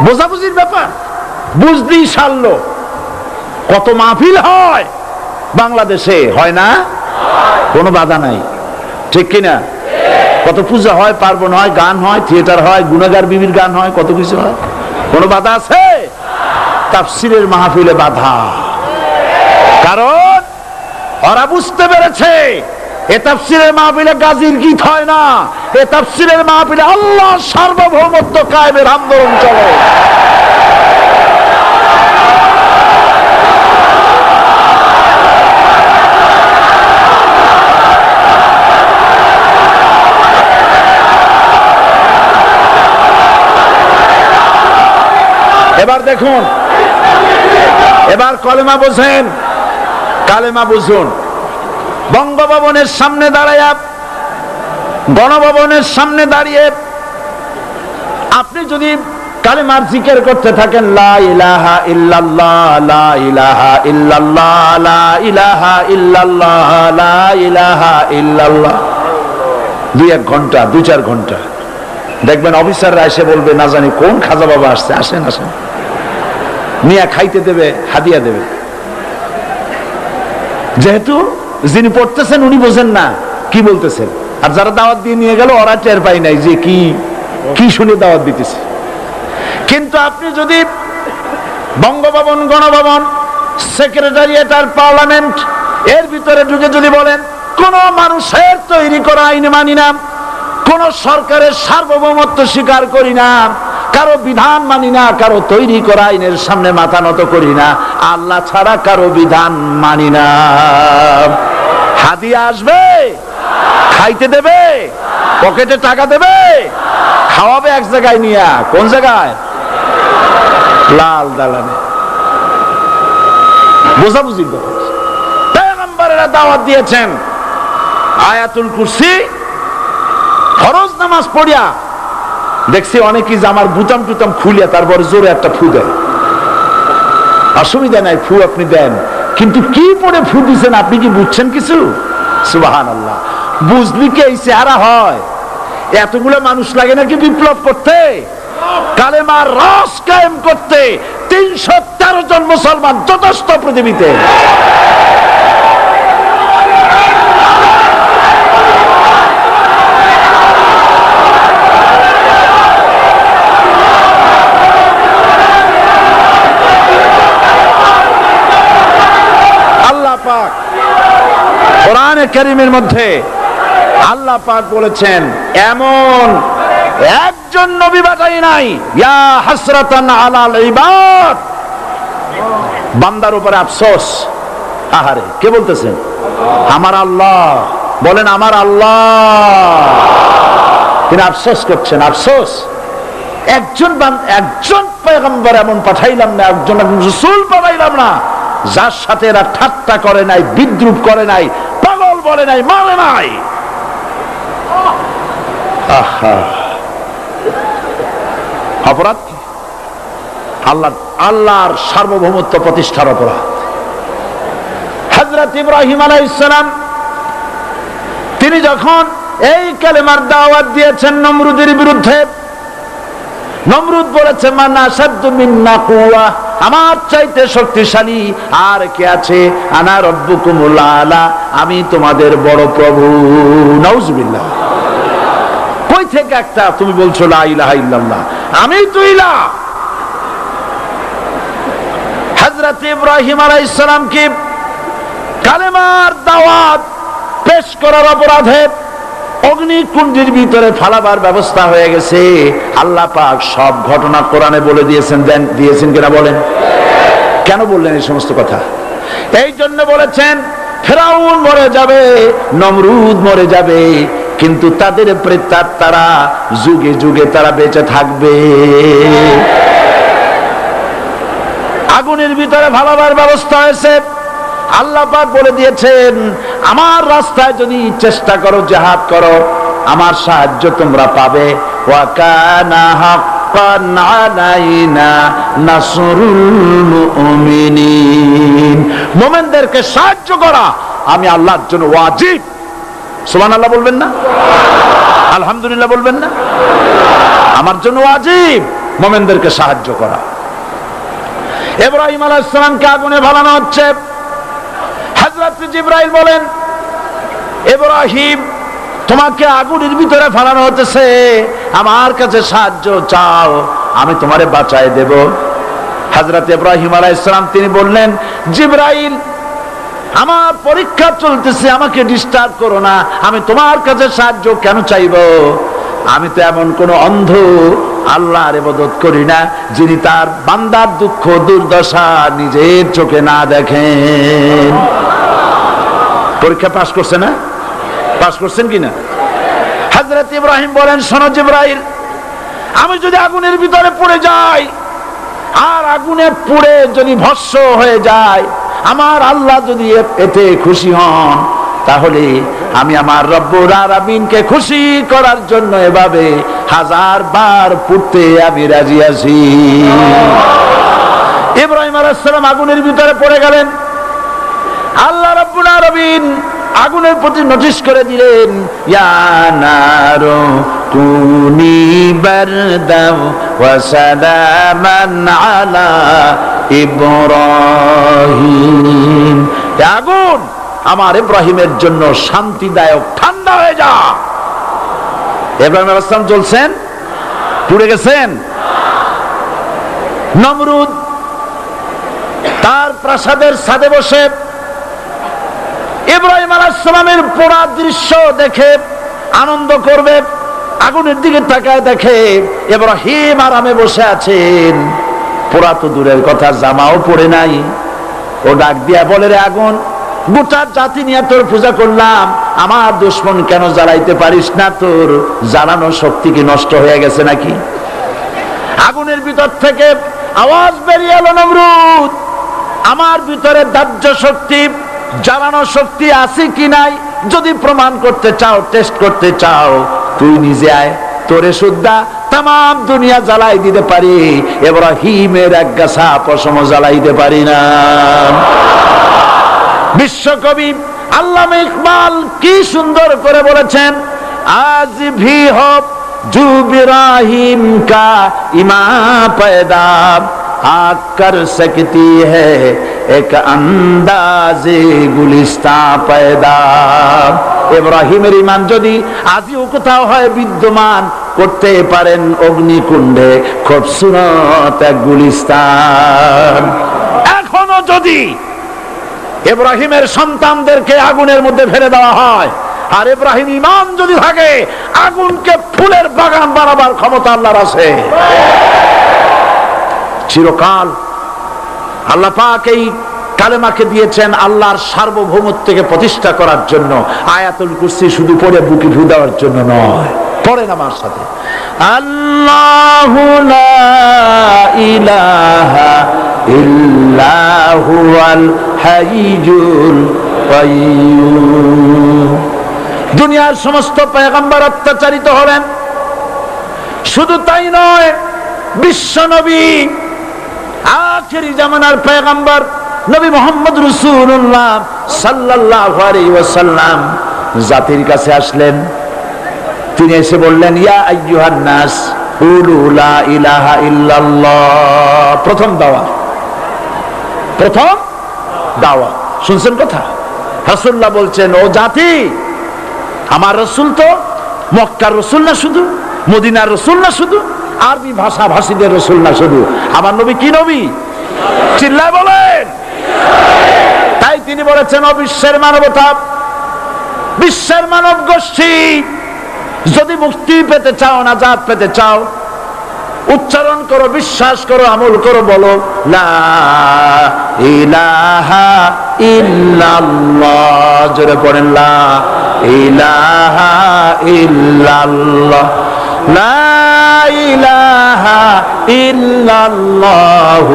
বোঝাবুঝির ব্যাপার, বুঝতেই সারলো। কত মাহফিল হয় বাংলাদেশে, হয় না? কোনো বাধা নাই, ঠিক কিনা? কত পূজা হয়, পার্বণ হয়, গান হয়, থিয়েটার হয়, গুনাহগার বিবির গান হয়, কত কিছু হয়। কোনো বাধা আছে? তাফসীরের মাহফিলে বাধা। কারণ ওরা বুঝতে পেরেছে এ তাফসীরের মাহফিলে গাজীর গীত হয় না, এ তাফসীরের মাহফিলে আল্লাহর সার্বভৌমত্ব কায়েমের আন্দোলন চলে। এবার দেখুন, এবার কলেমা বোঝেন, কালেমা বুঝুন। বঙ্গভবনের সামনে দাঁড়াইয়া, গণভবনের সামনে দাঁড়িয়ে আপনি যদি কালেমার জিকির করতে থাকেন, লা ইলাহা ইল্লাল্লাহ, লা ইলাহা ইল্লাল্লাহ, লা ইলাহা ইল্লাল্লাহ, লা ইলাহা ইল্লাল্লাহ, 2-1 ঘন্টা, 2-4 ঘন্টা, দেখবেন অফিসাররা এসে বলবে, না জানি কোন খাজা বাবা আসছে, আসেন আসেন, নিয়ে খাইতে দেবে, হাদিয়া দেবে। যেহেতু যিনি পড়তেছেন উনি বোঝেন না কি বলতেছেন, আর যারা দাওয়াত দিয়ে নিয়ে গেল ওরা টের পায় নাই যে কি কি শুনে দাওয়াত দিতেছে। কিন্তু আপনি যদি বঙ্গভবন, গণভবন, সেক্রেটারিয়েট আর পার্লামেন্ট এর ভিতরে ঢুকে যদি বলেন, কোন মানুষের তৈরি করা আইন মানি না, কোন সরকারের সার্বভৌমত্ব স্বীকার করি না, কারো বিধান মানি না, কারো তৈরি করা আইনের সামনে মাথা নত করি না, আল্লাহ ছাড়া কারো বিধান মানি না, হাদিয়া আসবে, খাইতে দেবে, পকেটে টাকা দেবে, খাওয়াবে এক জায়গায় নিয়ে। কোন জায়গায়? লাল দালানে। বোঝাবুঝি পয়গম্বরেরা দাওয়াত দিয়েছেন আয়াতুল কুরসি, ফরজ নামাজ পড়িয়া দেখছি অনেকেই জামার বুতাম টুতাম খুলিয়া তারপরে জোরে একটা ফু দেয়। অসুবিধা নাই, ফু আপনি দেন, কিন্তু কি পড়ে ফু দিচ্ছেন আপনি কি বুঝছেন কিছু? সুবহানাল্লাহ। বুঝলি কি এই চেহারা হয়? এতগুলো মানুষ লাগে নাকি বিপ্লব করতে, কালেমার রস কায়েম করতে? 313 জন মুসলমান যথেষ্ট পৃথিবীতে। আল্লাহ পাক কোরআনে কারীমের মধ্যে আল্লাহ পাক বলেছেন, এমন একজন নবী পাঠাই নাই, ইয়া হাসরাতান আলাল ইবাদ, বান্দার উপরে আফসোস। আহারে, কে বলতেছেন? আমার আল্লাহ। বলেন আমার আল্লাহ। তিনি আফসোস করছেন, আফসোস একজন পয়গম্বর এমন পাঠাইলাম না, একজন রাসূল পাঠাইলাম না যার সাথে এরা ঠাট্টা করে নাই, বিদ্রুপ করে নাই, পাগল বলে নাই, মানে নাই। অপরাধ কি? আল্লাহর সার্বভৌমত্ব প্রতিষ্ঠার অপরাধ। হযরত ইব্রাহিম আলাইহিস সালাম তিনি যখন এই কালেমার দাওয়াত দিয়েছেন নমরুদের বিরুদ্ধে। নমরুদ বলেছে মান আসাদ্দু মিন্না কুওয়া, আমার চাইতে শক্তিশালী আর কে আছে? আনা রব্বুকুমুল আলা, আমি তোমাদের বড় প্রভু। নাউজুবিল্লাহ। কই থেকে একটা তুমি বলছো লা ইলাহা ইল্লাল্লাহ, আমি তো ইলাহ। হযরত ইব্রাহিম আলাইহিস সালামকে কালেমার দাওয়াত পেশ করার অপরাধে অগ্নিকুণ্ডের ভিতরে ফালাবার ব্যবস্থা হয়ে গেছে। আল্লাহ পাক সব ঘটনা কোরআনে বলে দিয়েছেন কিনা বলেন? কেন বললেন এই সমস্ত কথা? এই জন্য বলেছেন ফেরাউন মরে যাবে, নমরুদ মরে যাবে, কিন্তু তাদের প্রেতাত্মারা যুগে যুগে তারা বেঁচে থাকবে। আগুনের ভিতরে ফালাবার ব্যবস্থা হয়েছে। আল্লাহ পাক বলে দিয়েছেন আমার রাস্তায় যদি চেষ্টা করো, জিহাদ করো, আমার সাহায্য তোমরা পাবে। ওয়া কানা হাক্কান আলাইনা নাসরুল মুমিনিন, মুমিনদেরকে সাহায্য করা আমি আল্লাহর জন্য ওয়াজিব। সুবহানাল্লাহ বলবেন না? আলহামদুলিল্লাহ বলবেন না? আমার জন্য ওয়াজিব মুমিনদেরকে সাহায্য করা। ইব্রাহিম আলাইহিস সালামকে আগুনে ফালানো হচ্ছে। হযরত জিবরাইল বলেন ইব্রাহিম তোমাকে আগুনের ভিতরে ফালানো হতেছে, আমার কাছে সাহায্য চাও, আমি তোমারে বাঁচায় দেব। হযরত ইব্রাহিম আলাইহিস সালাম তিনি বললেন জিবরাইল আমার পরীক্ষা চলতেছে, আমাকে ডিস্টার্ব করো না, আমি তোমার কাছে সাহায্য কেন চাইব? আমি তো এমন কোন অন্ধ আল্লাহর ইবাদত করি না যিনি তার বান্দার দুঃখ দুর্দশা নিজের চোখে না দেখেন। পরীক্ষা পাস করছে না? পাস করছেন কিনা? হযরত ইব্রাহিম বলেন শোনো জিবরাইল, আমি যদি আগুনের ভিতরে পড়ে যাই আর আগুনে পুড়ে যদি ভস্ম হয়ে যায়, আমার আল্লাহ যদি এতে খুশি হন, তাহলে আমি আমার রব্বুল আলামিনকে খুশি করার জন্য এভাবে 1000 বার পুড়তে আমি রাজি আছি। ইব্রাহিম আলাইহিস সালাম আগুনের ভিতরে পড়ে গেলেন। আল্লাহ রাব্বুল আলামিন আগুনের প্রতি নোটিশ করে দিলেন ইয়া নারু কুনি বারদাও ওয়া সালামান আলা ইব্রাহিম, আগুন আমার ইব্রাহিমের জন্য শান্তিদায়ক ঠান্ডা হয়ে যা। ইব্রাহিম আলাইহিস সালাম জ্বলছেন, পুড়ে গেছেন। নমরুদ তার প্রাসাদের ছাদে বসে ইব্রাহিম আলাইহিস সালামের পোড়া দৃশ্য দেখে আনন্দ করবে, আগুনের দিকে তাকায় দেখে ইব্রাহিম আরামে বসে আছেন। পোড়া তো দূরের কথা, জামাও পরে নাই। ও ডাক দিয়া বলে রে আগুন, গোটা জাতি নিয়ে তোর পূজা করলাম, আমার দুশমন কেন জ্বালাইতে পারিস না? তোর জ্বালানো শক্তি কি নষ্ট হয়ে গেছে নাকি? আগুনের ভিতর থেকে আওয়াজ বেরিয়ে এলো নমরুদ, আমার ভিতরে দাহ্য শক্তি জ্বালানো শক্তি আছে কি নাই যদি প্রমাণ করতে চাও, টেস্ট করতে চাও, তুই নিজে আয়, তোরে সুদ্ধা তাম দুনিয়া জ্বালাই দিতে পারি, ইব্রাহিমের এক গাছা পশম জ্বালাইতে পারি না। বিশ্বকবি আল্লামা ইকবাল কি সুন্দর করে বলেছেন, আজ ভি হো জু ইব্রাহিম কা ইমা पैदा आग कर सकती है एक अंदाजे गुलिस्ता पैदा। ইব্রাহিমের ঈমান যদি আজও কোথাও হয় বিদ্যমান, করতে পারেন অগ্নিকুণ্ডে খুবসুরত এক গুলিস্তান। এখনো যদি ইব্রাহিমের সন্তানদেরকে আগুনের মধ্যে ফেলে দেওয়া হয়, আর ইব্রাহিম ঈমান যদি থাকে, আগুনকে ফুলের বাগান বানাবার ক্ষমতা আল্লাহর আছে। চিরকাল আল্লাহ পাক এই কালেমাকে দিয়েছেন আল্লাহর সার্বভৌমত্বকে প্রতিষ্ঠা করার জন্য। আয়াতুল কুরসি শুধু পড়ে বুকে ফু দেওয়ার জন্য নয়, পড়েন আমার সাথে, আল্লাহু লা ইলাহা ইল্লা হুয়াল হাইয়ুল কাইয়্যুম। দুনিয়ার সমস্ত পয়গম্বর অত্যাচারিত হলেন, শুধু তাই নয়, বিশ্ব নবী আখেরি জামানার পয়গম্বর নবী মুহাম্মদ রাসূলুল্লাহ সাল্লাল্লাহু আলাইহি ওয়াসাল্লাম জাতির কাছে আসলেন। তিনি এসে বললেন, ইয়া আইয়ুহান নাস কুলু লা ইলাহা ইল্লাল্লাহ। প্রথম দাওয়াত, প্রথম দাওয়াত। শুনছেন কথা? রাসূলুল্লাহ বলছেন, ও জাতি, আমার রাসূল তো মক্কার রাসূল না শুধু, মদিনার রাসূল না শুধু, আরবি ভাষা ভাষীদের রাসূল না শুধু, আমার নবী কি নবী? চিল্লায় বলেন। তাই তিনি বলেছেন, ও বিশ্বের মানবতা, বিশ্বের মানব গোষ্ঠী, যদি মুক্তি পেতে চাও, নাজাত পেতে চাও, উচ্চারণ করো, বিশ্বাস করো, আমল করো, বলো লা ইলাহা ইল্লাল্লাহ। জোরে পড়েন, লা ইলাহা ইল্লাল্লাহ, লা ইলাহা ইল্লাল্লাহ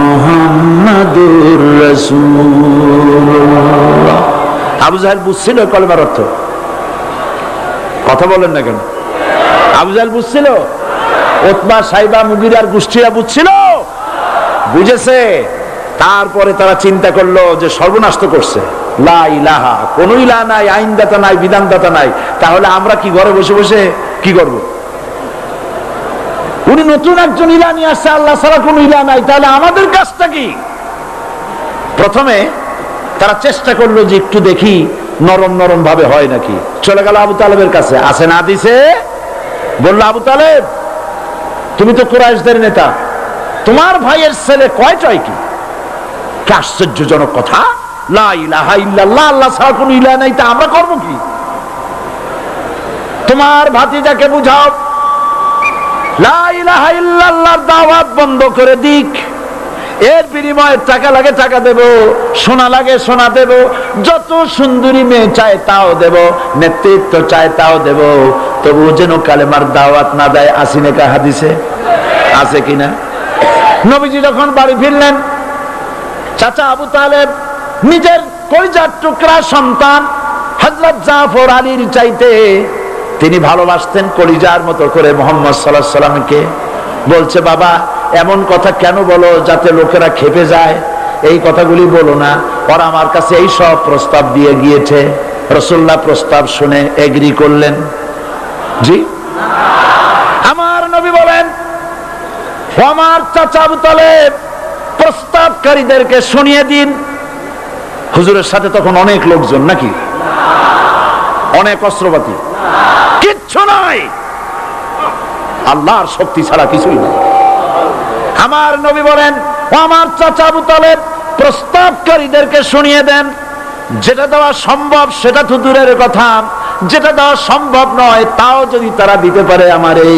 মুহাম্মাদুর রাসূলুল্লাহ। আবু জাহেল বুঝছিল কলেমার অর্থ? কথা বলেন না কেন? আবু জাহেল বুঝছিল? উতবা, সাইবা, মুগিরার গোষ্ঠীরা বুঝছিল? বুঝেছে। তারপরে তারা চিন্তা করলো যে সর্বনাশ তো করছে, লা ইলাহা, কোন ইলাহ নাই, আইনদাতা নাই, বিধানদাতা নাই, তাহলে আমরা কি ঘরে বসে বসে কি করব? উনি নতুন একজন ইলাহ নিয়ে আসছে, আল্লাহ ছাড়া কোন ইলাহ নাই, তাহলে আমাদের কাজটা কি? প্রথমে তারা চেষ্টা করলো যে একটু দেখি নরম নরম ভাবে হয় নাকি। চলে গেল আবু তালেবের কাছে, আসে না দিছে, বললো, আবু তালেব, তুমি তো কুরাইশদের নেতা, তোমার ভাইয়ের ছেলে কয়টায় কি? আশ্চর্যজনক কথা, লা ইলাহা ইল্লাল্লাহ, আল্লাহ ছাড়া কোনো ইলাহ নাই, তা আমরা করব কি? তোমার ভাতিজাকে বুঝাও লা ইলাহা ইল্লাল্লাহর দাওয়াত বন্ধ করে দিক, এর বিনিময়ে টাকা লাগে টাকা দেব, সোনা লাগে সোনা দেব, যত সুন্দরী মেয়ে চায় তাও দেব, নেতৃত্ব চায় তাও দেব, তবু যেন কালেমার দাওয়াত না দেয়। আসিনে কা হাদিসে আছে কিনা? নবীজি যখন বাড়ি ফিরলেন, চাচা আবু তালেব নিজের কলিজার টুকরা সন্তান হযরত জাফর আলীর চাইতে তিনি ভালোবাসতেন কলিজার মতো করে মুহাম্মদ সাল্লাল্লাহু আলাইহি সাল্লামকে। বলছে, বাবা, এমন কথা কেন বলো যাতে লোকেরা খেপে যায়? এই কথাগুলি বলো না, ওরা আমার কাছে এই সব প্রস্তাব দিয়ে গিয়েছে। রাসূলুল্লাহ প্রস্তাব শুনে এগ্রি করলেন। জি, আমার নবী বলেন, আমার চাচা আবু তালেব প্রস্তাবকারীদেরকে শুনিয়ে দিন। হুজুরের সাথে তখন অনেক লোকজন নাকি, অনেক অস্ত্রপাতি, কিচ্ছু নাই, আল্লাহর শক্তি ছাড়া কিছুই নেই। আমার নবী বলেন, আমার চাচা আবু তালেব প্রস্তাবকারীদেরকে শুনিয়ে দেন, যেটা দেওয়া সম্ভব সেটা তো দূরের কথা, যেটা দেওয়া সম্ভব নয় তাও যদি তারা দিতে পারে আমারে,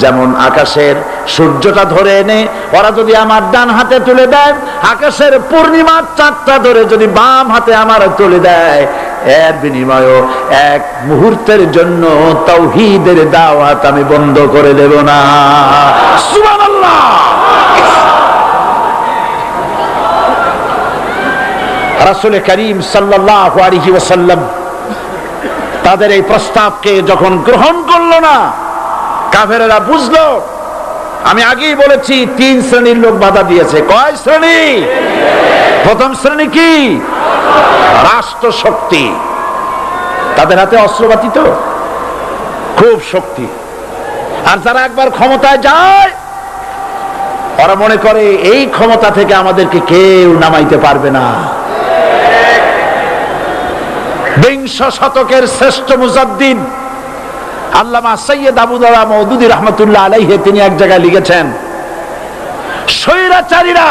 যেমন আকাশের সূর্যটা ধরে এনে ওরা যদি আমার ডান হাতে তুলে দেয়, আকাশের পূর্ণিমার চাঁদটা ধরে যদি বাম হাতে আমার তুলে দেয়, এর বিনিময়ে এক মুহূর্তের জন্য তাওহীদের দাওয়াত আমি বন্ধ করে দেব না। সুবহানাল্লাহ। রাসূল করিম সাল্লাল্লাহু আলাইহি ওয়াসাল্লাম তাদের এই প্রস্তাবকে যখন গ্রহণ করলো না, কাফেরেরা বুঝলো, আমি আগেই বলেছি 3 শ্রেণীর লোক বাধা দিয়েছে। কয় শ্রেণী? প্রথম শ্রেণী কি? রাষ্ট্র শক্তি, তাদের হাতে অস্ত্রপাতি তো খুব শক্তি, আর যারা একবার ক্ষমতায় যায় ওরা মনে করে এই ক্ষমতা থেকে আমাদেরকে কেউ নামাইতে পারবে না। বিংশ শতকের শ্রেষ্ঠ মুজাদ্দিদ আল্লামা সৈয়দ আবু দারা মওদুদী রাহমাতুল্লাহ আলাইহি তিনি এক জায়গায় লিখেছেন, স্বৈরাচারীরা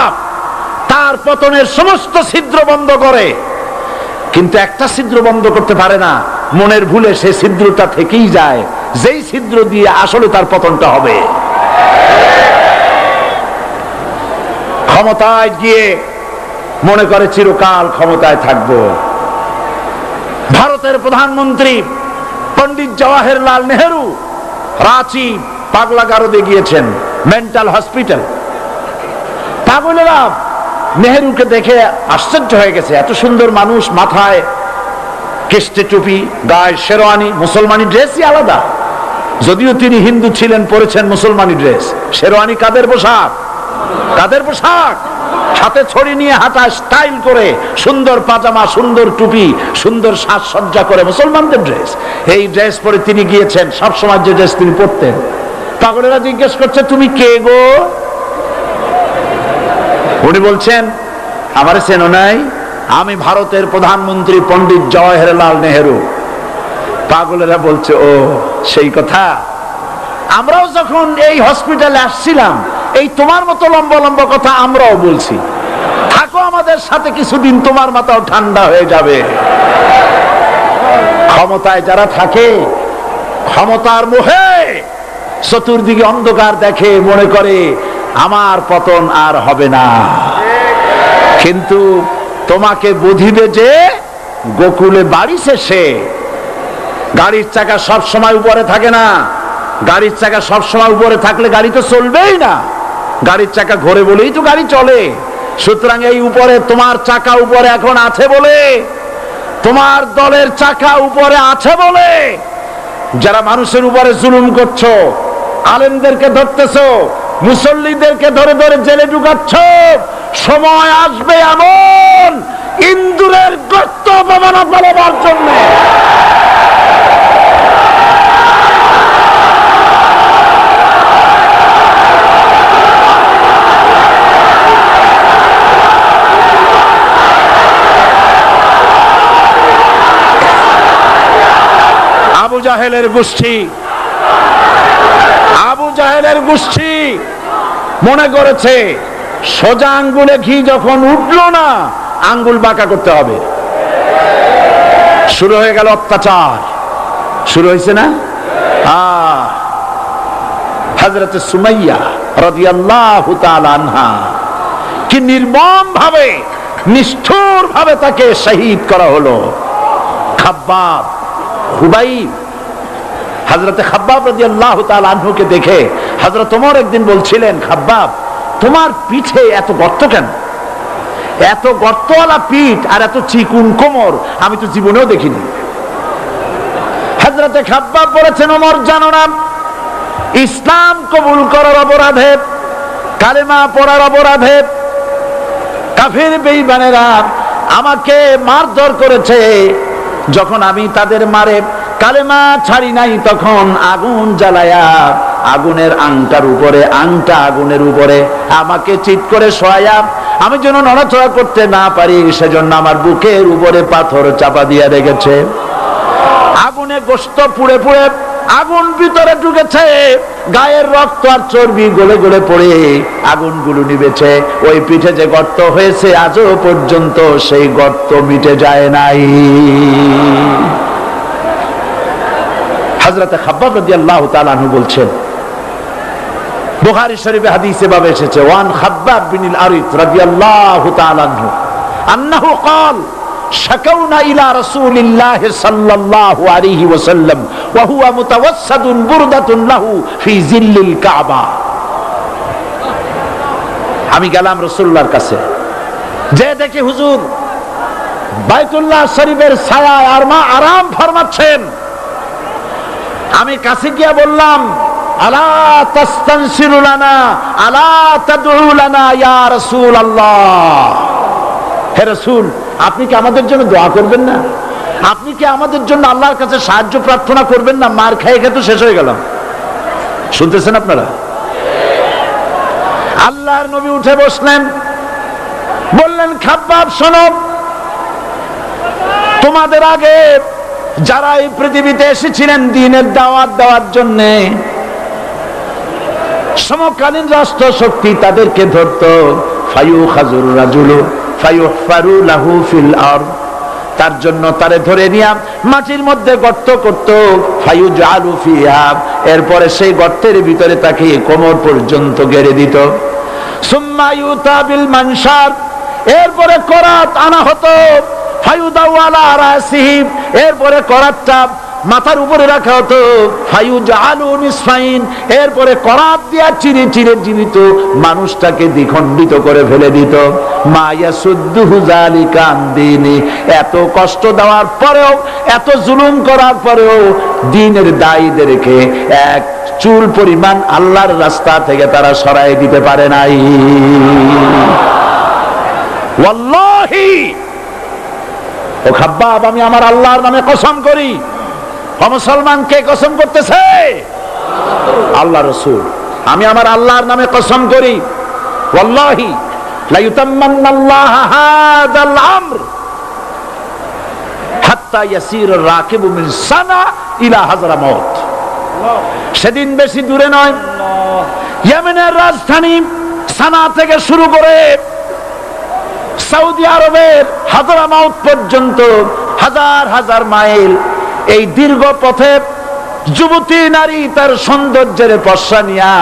তার পতনের সমস্ত ছিদ্র বন্ধ করে, কিন্তু একটা ছিদ্র বন্ধ করতে পারে না, মনের ভুলে সে ছিদ্রটা থেকেই যায়, যেই ছিদ্র দিয়ে আসলে তার পতনটা হবে। ক্ষমতায় গিয়ে মনে করে চিরকাল ক্ষমতায় থাকবো। ভারতের প্রধানমন্ত্রী পণ্ডিত জওয়াহরলাল নেহেরু রাঁচি পাগলাগারদে গিয়েছেন, মেন্টাল হসপিটাল। পাগলেরা নেহেরুকে দেখে আশ্চর্য হয়ে গেছে, এত সুন্দর মানুষ, মাথায় কেষ্টে টুপি, গায়ে শেরওয়ানি, মুসলমানি ড্রেসই আলাদা, যদিও তিনি হিন্দু ছিলেন, পরেছেন মুসলমানি ড্রেস। শেরওয়ানি কাদের পোশাক? কাদের পোশাক? হাতে ছড়ি নিয়ে হাঁটা স্টাইল করে, সুন্দর পাজামা, সুন্দর টুপি, সুন্দর সাজসজ্জা করে, মুসলমানদের ড্রেস, এই ড্রেস পরে তিনি গিয়েছেন। সবসময় যে ড্রেস তিনি পরতেন। পাগলেরা জিজ্ঞেস করছে, তুমি কে গো? উনি বলছেন, আমারে চেনো নাই? আমি ভারতের প্রধানমন্ত্রী পণ্ডিত জওহরলাল নেহেরু। পাগলেরা বলছে, ও সেই কথা। আমরাও যখন এই হসপিটালে আসছিলাম, এই তোমার মতো লম্বা লম্বা কথা আমরাও বলছি। থাকো আমাদের সাথে কিছুদিন, তোমার মাথাও ঠান্ডা হয়ে যাবে। ক্ষমতায় যারা থাকে, ক্ষমতার মোহে চতুর্দিকে অন্ধকার দেখে, মনে করে আমার পতন আর হবে না। কিন্তু তোমাকে বুঝিবে যে গোকুলে বাড়ি শেষে গাড়ির চাকা সব সময় উপরে থাকে না। গাড়ির চাকা সব সময় উপরে থাকলে গাড়ি তো চলবেই না। গাড়ির চাকা ঘোরে বলেই তো গাড়ি চলে। সুতরাং এই উপরে, তোমার চাকা উপরে এখন আছে বলে, তোমার দলের চাকা উপরে আছে বলে যারা মানুষের উপরে জুলুম করছো, আলেমদেরকে ধরতেছো, মুসল্লিদেরকে ধরে ধরে জেলে ঢুকাচ্ছ, সময় আসবে এমন ইন্দুরের গর্ত অপমানা পালাবার জন্য। আবু জাহেলের গোষ্ঠী, আবু জাহেলের গোষ্ঠী মনে করেছে সোজা আঙ্গুলে ঘি যখন উঠলো না, আঙ্গুল বাঁকা করতে হবে। শুরু হয়ে গেল অত্যাচার, শুরু হয়েছে না? হযরত সুমাইয়া রাদিয়াল্লাহু তাআলা আনহা কি নির্মম ভাবে, নিষ্ঠুর ভাবে তাকে শহীদ করা হলো। খাব্বাব, খুবাইব, হযরত খাব্বাব রাদিয়াল্লাহু তাআলা আনহুকে দেখে হযরত ওমর একদিন বলছিলেন, খাব্বাব তোমার পিঠে এত গর্ত কেন? এত গর্তওয়ালা পিঠ আর এত চিকুন কোমর আমি তো জীবনেও দেখিনি। হযরত খাব্বাব বলেছেন, ওমর জানো না, ইসলাম কবুল করার অপরাধে, কালেমা পড়ার অপরাধে কাফির বেঈমানেরা আমাকে মারধর করেছে। যখন আমি তাদের মারে কালেমা ছাড়ি নাই, তখন আগুন জ্বালায়া আগুনের আংটার উপরে, আংটা আগুনের উপরে আমাকে চিৎ করে শোয়ায়া, আমি যেন নড়াচড়া করতে না পারি সেজন্য আমার বুকের উপরে পাথর চাপা দিয়ে রেখেছে। আগুনে গোশত পুড়ে পুড়ে আগুন ভিতরে ঢুকেছে, গায়ের রক্ত আর চর্বি গলে গলে পড়ে আগুনগুলো নিবেছে। ওই পিঠে যে গর্ত হয়েছে আজও পর্যন্ত সেই গর্ত মিটে যায় নাই। হযরত খাব্বাব রাদিয়াল্লাহু তাআলা আনহু বলছেন, বুখারী শরীফে হাদিসে ভাবে এসেছে, ওয়ান খাব্বাব বিন আরিত রাদিয়াল্লাহু তাআলা আনহু আন্নাহু قال شكونا إلى رسول الله صلى الله عليه وسلم وهو متوسد بردة له في ظل الكعبة। আমি গেলাম রাসূলুল্লাহর কাছে, যে দেখি হুজুর বাইতুল্লাহ শরীফের ছায়ায় আরাম ফরমাচ্ছেন। আমি কাছে গিয়ে বললাম, আলা তাস্তানসিরু লানা আলা তাদউ লানা ইয়া রাসূলুল্লাহ, হে রাসূল আপনি কি আমাদের জন্য দোয়া করবেন না? আপনি কি আমাদের জন্য আল্লাহর কাছে সাহায্য প্রার্থনা করবেন না? মার খেয়ে খেয়ে তো শেষ হয়ে গেলাম। শুনতেছেন আপনারা? আল্লাহর নবী উঠে বসলেন, বললেন, খাব্বাব শোনো, তোমাদের আগে যারা এই পৃথিবীতে এসেছিলেন দ্বীনের দাওয়াত দেওয়ার জন্য, সমকালীন রাষ্ট্র শক্তি তাদেরকে ধরতো, ফায়ুখাজুর রাজুলু ফায়ুহফারু লাহু ফিল আরদ, তার জন্য তারে ধরে নিয়া মাটির মধ্যে গর্ত করত, ফায়ুজআলু ফিহা, এরপরে সেই গর্তের ভিতরে তাকে কোমর পর্যন্ত গেড়ে দিত। সুম্মা ইউতা বিল মানশার, এরপরে করাত আনা হতো, ফায়ুদাউ আলা রাসিহি, এরপরে করাতটা মাথার উপরে রাখা হতো, ফায়ুজআলু নিসফাইন, এরপরে করাত দিয়া চিরে চিরে জীবিত মানুষটাকে দ্বিখণ্ডিত করে ফেলে দিত। মা ইয়াসুদ্দুহু যালিকা আন দীনি, এত কষ্ট দেওয়ার পরেও, এত জুলুম করার পরেও দ্বীনের দায়ীদেরকে এক চুল পরিমাণ আল্লাহর রাস্তা থেকে তারা সরাই দিতে পারে নাই। ওয়াল্লাহি, ও খাব্বাব আমি আমার আল্লাহর নামে কসম করি। ও মুসলমান, কে কসম করতেছে? আল্লাহ রাসূল। আমি আমার আল্লাহর নামে কসম করি, ওয়াল্লাহি লা ইউতাম্মান্নাল্লাহু হাযাল আমর হাত্তা ইয়াসিরুর রাকিবু মিন সানা ইলা হাযরামাউত। সেদিন বেশি দূরে নয়, ইয়েমেনের রাজধানী সানা থেকে শুরু করে সৌদি আরবের হাযরামাউত পর্যন্ত হাজার হাজার মাইল এই দীর্ঘ পথে যুবতী নারী তার সৌন্দর্যের পশ্চা নিয়া,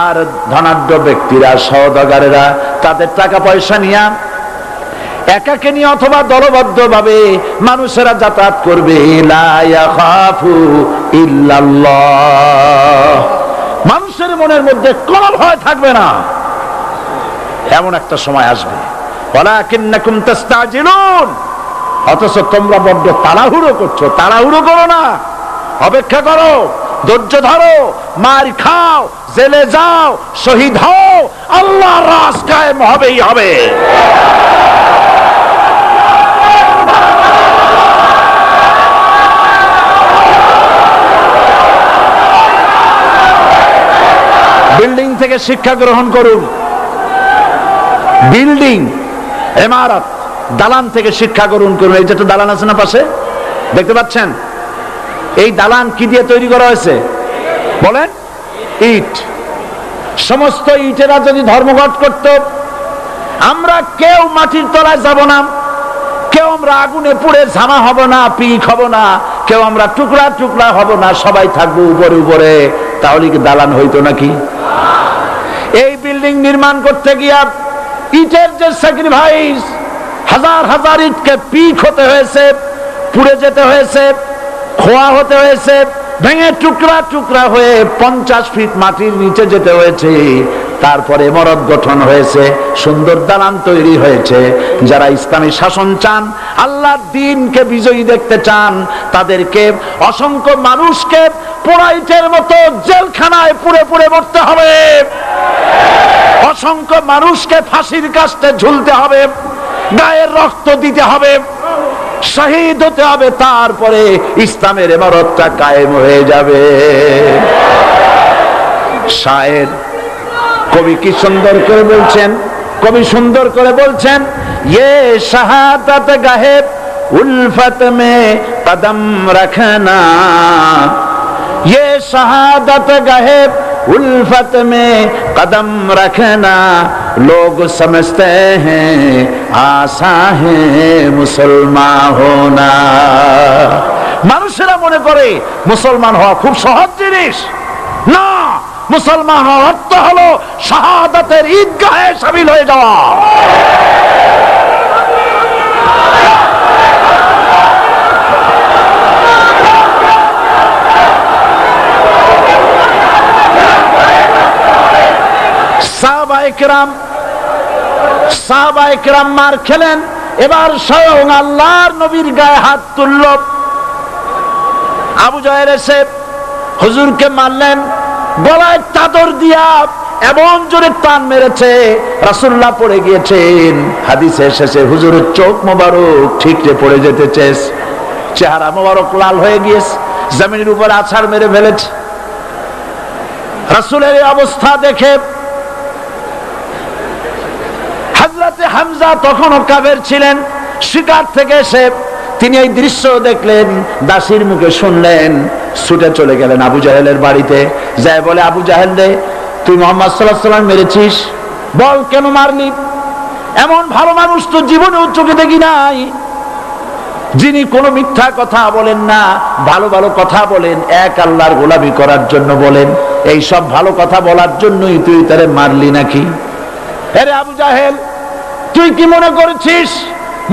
আর ধনাঢ্য ব্যক্তিরা সওদাগরেরা তাদের টাকা পয়সা নিয়া একাকে নিয়ে অথবা দলবদ্ধ ভাবে মানুষেরা যাতায়াত করবে। লা ইয়াখাফু ইল্লাল্লাহ, মানুষের মনের মধ্যে কোনো ভয় থাকবে না। এমন একটা সময় আসবে, ওয়ালাকিন্নাকুম তাস্তাজিলুন, অথচ তোমরা বড্ড তাড়াহুড়ো করছো। তাড়াহুড়ো করো না, অপেক্ষা করো, ধৈর্য ধরো, মার খাও, জেলে যাও, শহীদ হও, আল্লাহর রাজ কায়েম হবেই হবে। বিল্ডিং থেকে শিক্ষা গ্রহণ করুন। বিল্ডিং, ইমারত, দালান থেকে শিক্ষা গ্রহণ করুন। এই যেটা দালান আছে না পাশে, দেখতে পাচ্ছেন? এই দালান কি দিয়ে তৈরি করা হয়েছে বলেন? ইট। সমস্ত ইটেরা যদি ধর্মঘট করত, আমরা কেউ মাটির তলায় যাব না, কেউ আমরা আগুনে পুড়ে ঝামা হব না, পিক হব না, কেউ আমরা টুকরা টুকরা হব না, সবাই থাকবো উপরে উপরে, তাহলে কি দালান হইতো নাকি? এই বিল্ডিং নির্মাণ করতে গিয়া ইটের যে স্যাক্রিফাইস, হাজার হাজার ইটকে পিক হতে হয়েছে, পুড়ে যেতে হয়েছে, খোয়া হতে হয়েছে, ভেঙে টুকরা টুকরা হয়ে 50 ফিট মাটির নিচে যেতে হয়েছে, তারপরে ইমারত গঠন হয়েছে, সুন্দর দালান তৈরি হয়েছে। যারা ইসলামী শাসন চান, আল্লাহর দ্বীনকে বিজয়ী দেখতে চান, তাদেরকে অসংখ্য মানুষকে পোড়াইটের মতো জেলখানায় পুড়ে পুড়ে মরতে হবে, অসংখ্য মানুষকে ফাঁসির কাস্টে ঝুলতে হবে, গায়ের রক্ত দিতে হবে, শহীদ হতে হবে, তারপরে ইসলামের ইমারতটা কায়েম হয়ে যাবে। শায়ের কবি কি সুন্দর করে বলছেন, কবি সুন্দর করে বলছেন, ये शहादत गाहे उल्फत में कदम रखना, ये शहादत गाहे उल्फत में कदम रखना, लोग समझते हैं आसा है मुसलमान होना। মানুষেরা মনে করে মুসলমান হওয়া খুব সহজ জিনিস। না, মুসলমান হওয়ার অর্থ হলো শাহাদাতের ঈদগাহে শামিল হয়ে যাওয়া। সাহাবায়ে কেরাম মার খেলেন, এবার স্বয়ং আল্লাহর নবীর গায়ে হাত তুলল। আবু জাহেল এসে হুজুরকে মারলেন, গলায় চাদর দিয়া এমন জোরে টান মেরেছে, রাসূলুল্লাহ পড়ে গিয়েছেন। হাদিসে এসেছে হুজুরের চোখ মোবারক ঠিকরে পড়ে যেতেছে, চেহারা মোবারক লাল হয়ে গিয়েছে, জমিনের উপর আছাড় মেরে ফেলেছে। রাসূলের এই অবস্থা দেখে হযরতে হামজা তখনও কাফের ছিলেন, শিকার থেকে এসে তিনি এই দৃশ্য দেখলেন, দাসীর মুখে শুনলেন, ছুটে চলে গেলেন আবু জাহেলের বাড়িতে। যায় বলে, আবু জাহেল রে, তুই মুহাম্মদ সাল্লাল্লাহু আলাইহি ওয়াসাল্লাম মেরেছিস, বল কেন মারলি? এমন ভালো মানুষ তো জীবনে চোখে দেখি নাই, যিনি কোনো মিথ্যা কথা বলেন না, ভালো ভালো কথা বলেন, এক আল্লাহর গোলামি করার জন্য বলেন, এই সব ভালো কথা বলার জন্যই তুই তারে মারলি নাকি? আরে আবু জাহেল, তুই কি মনে করেছিস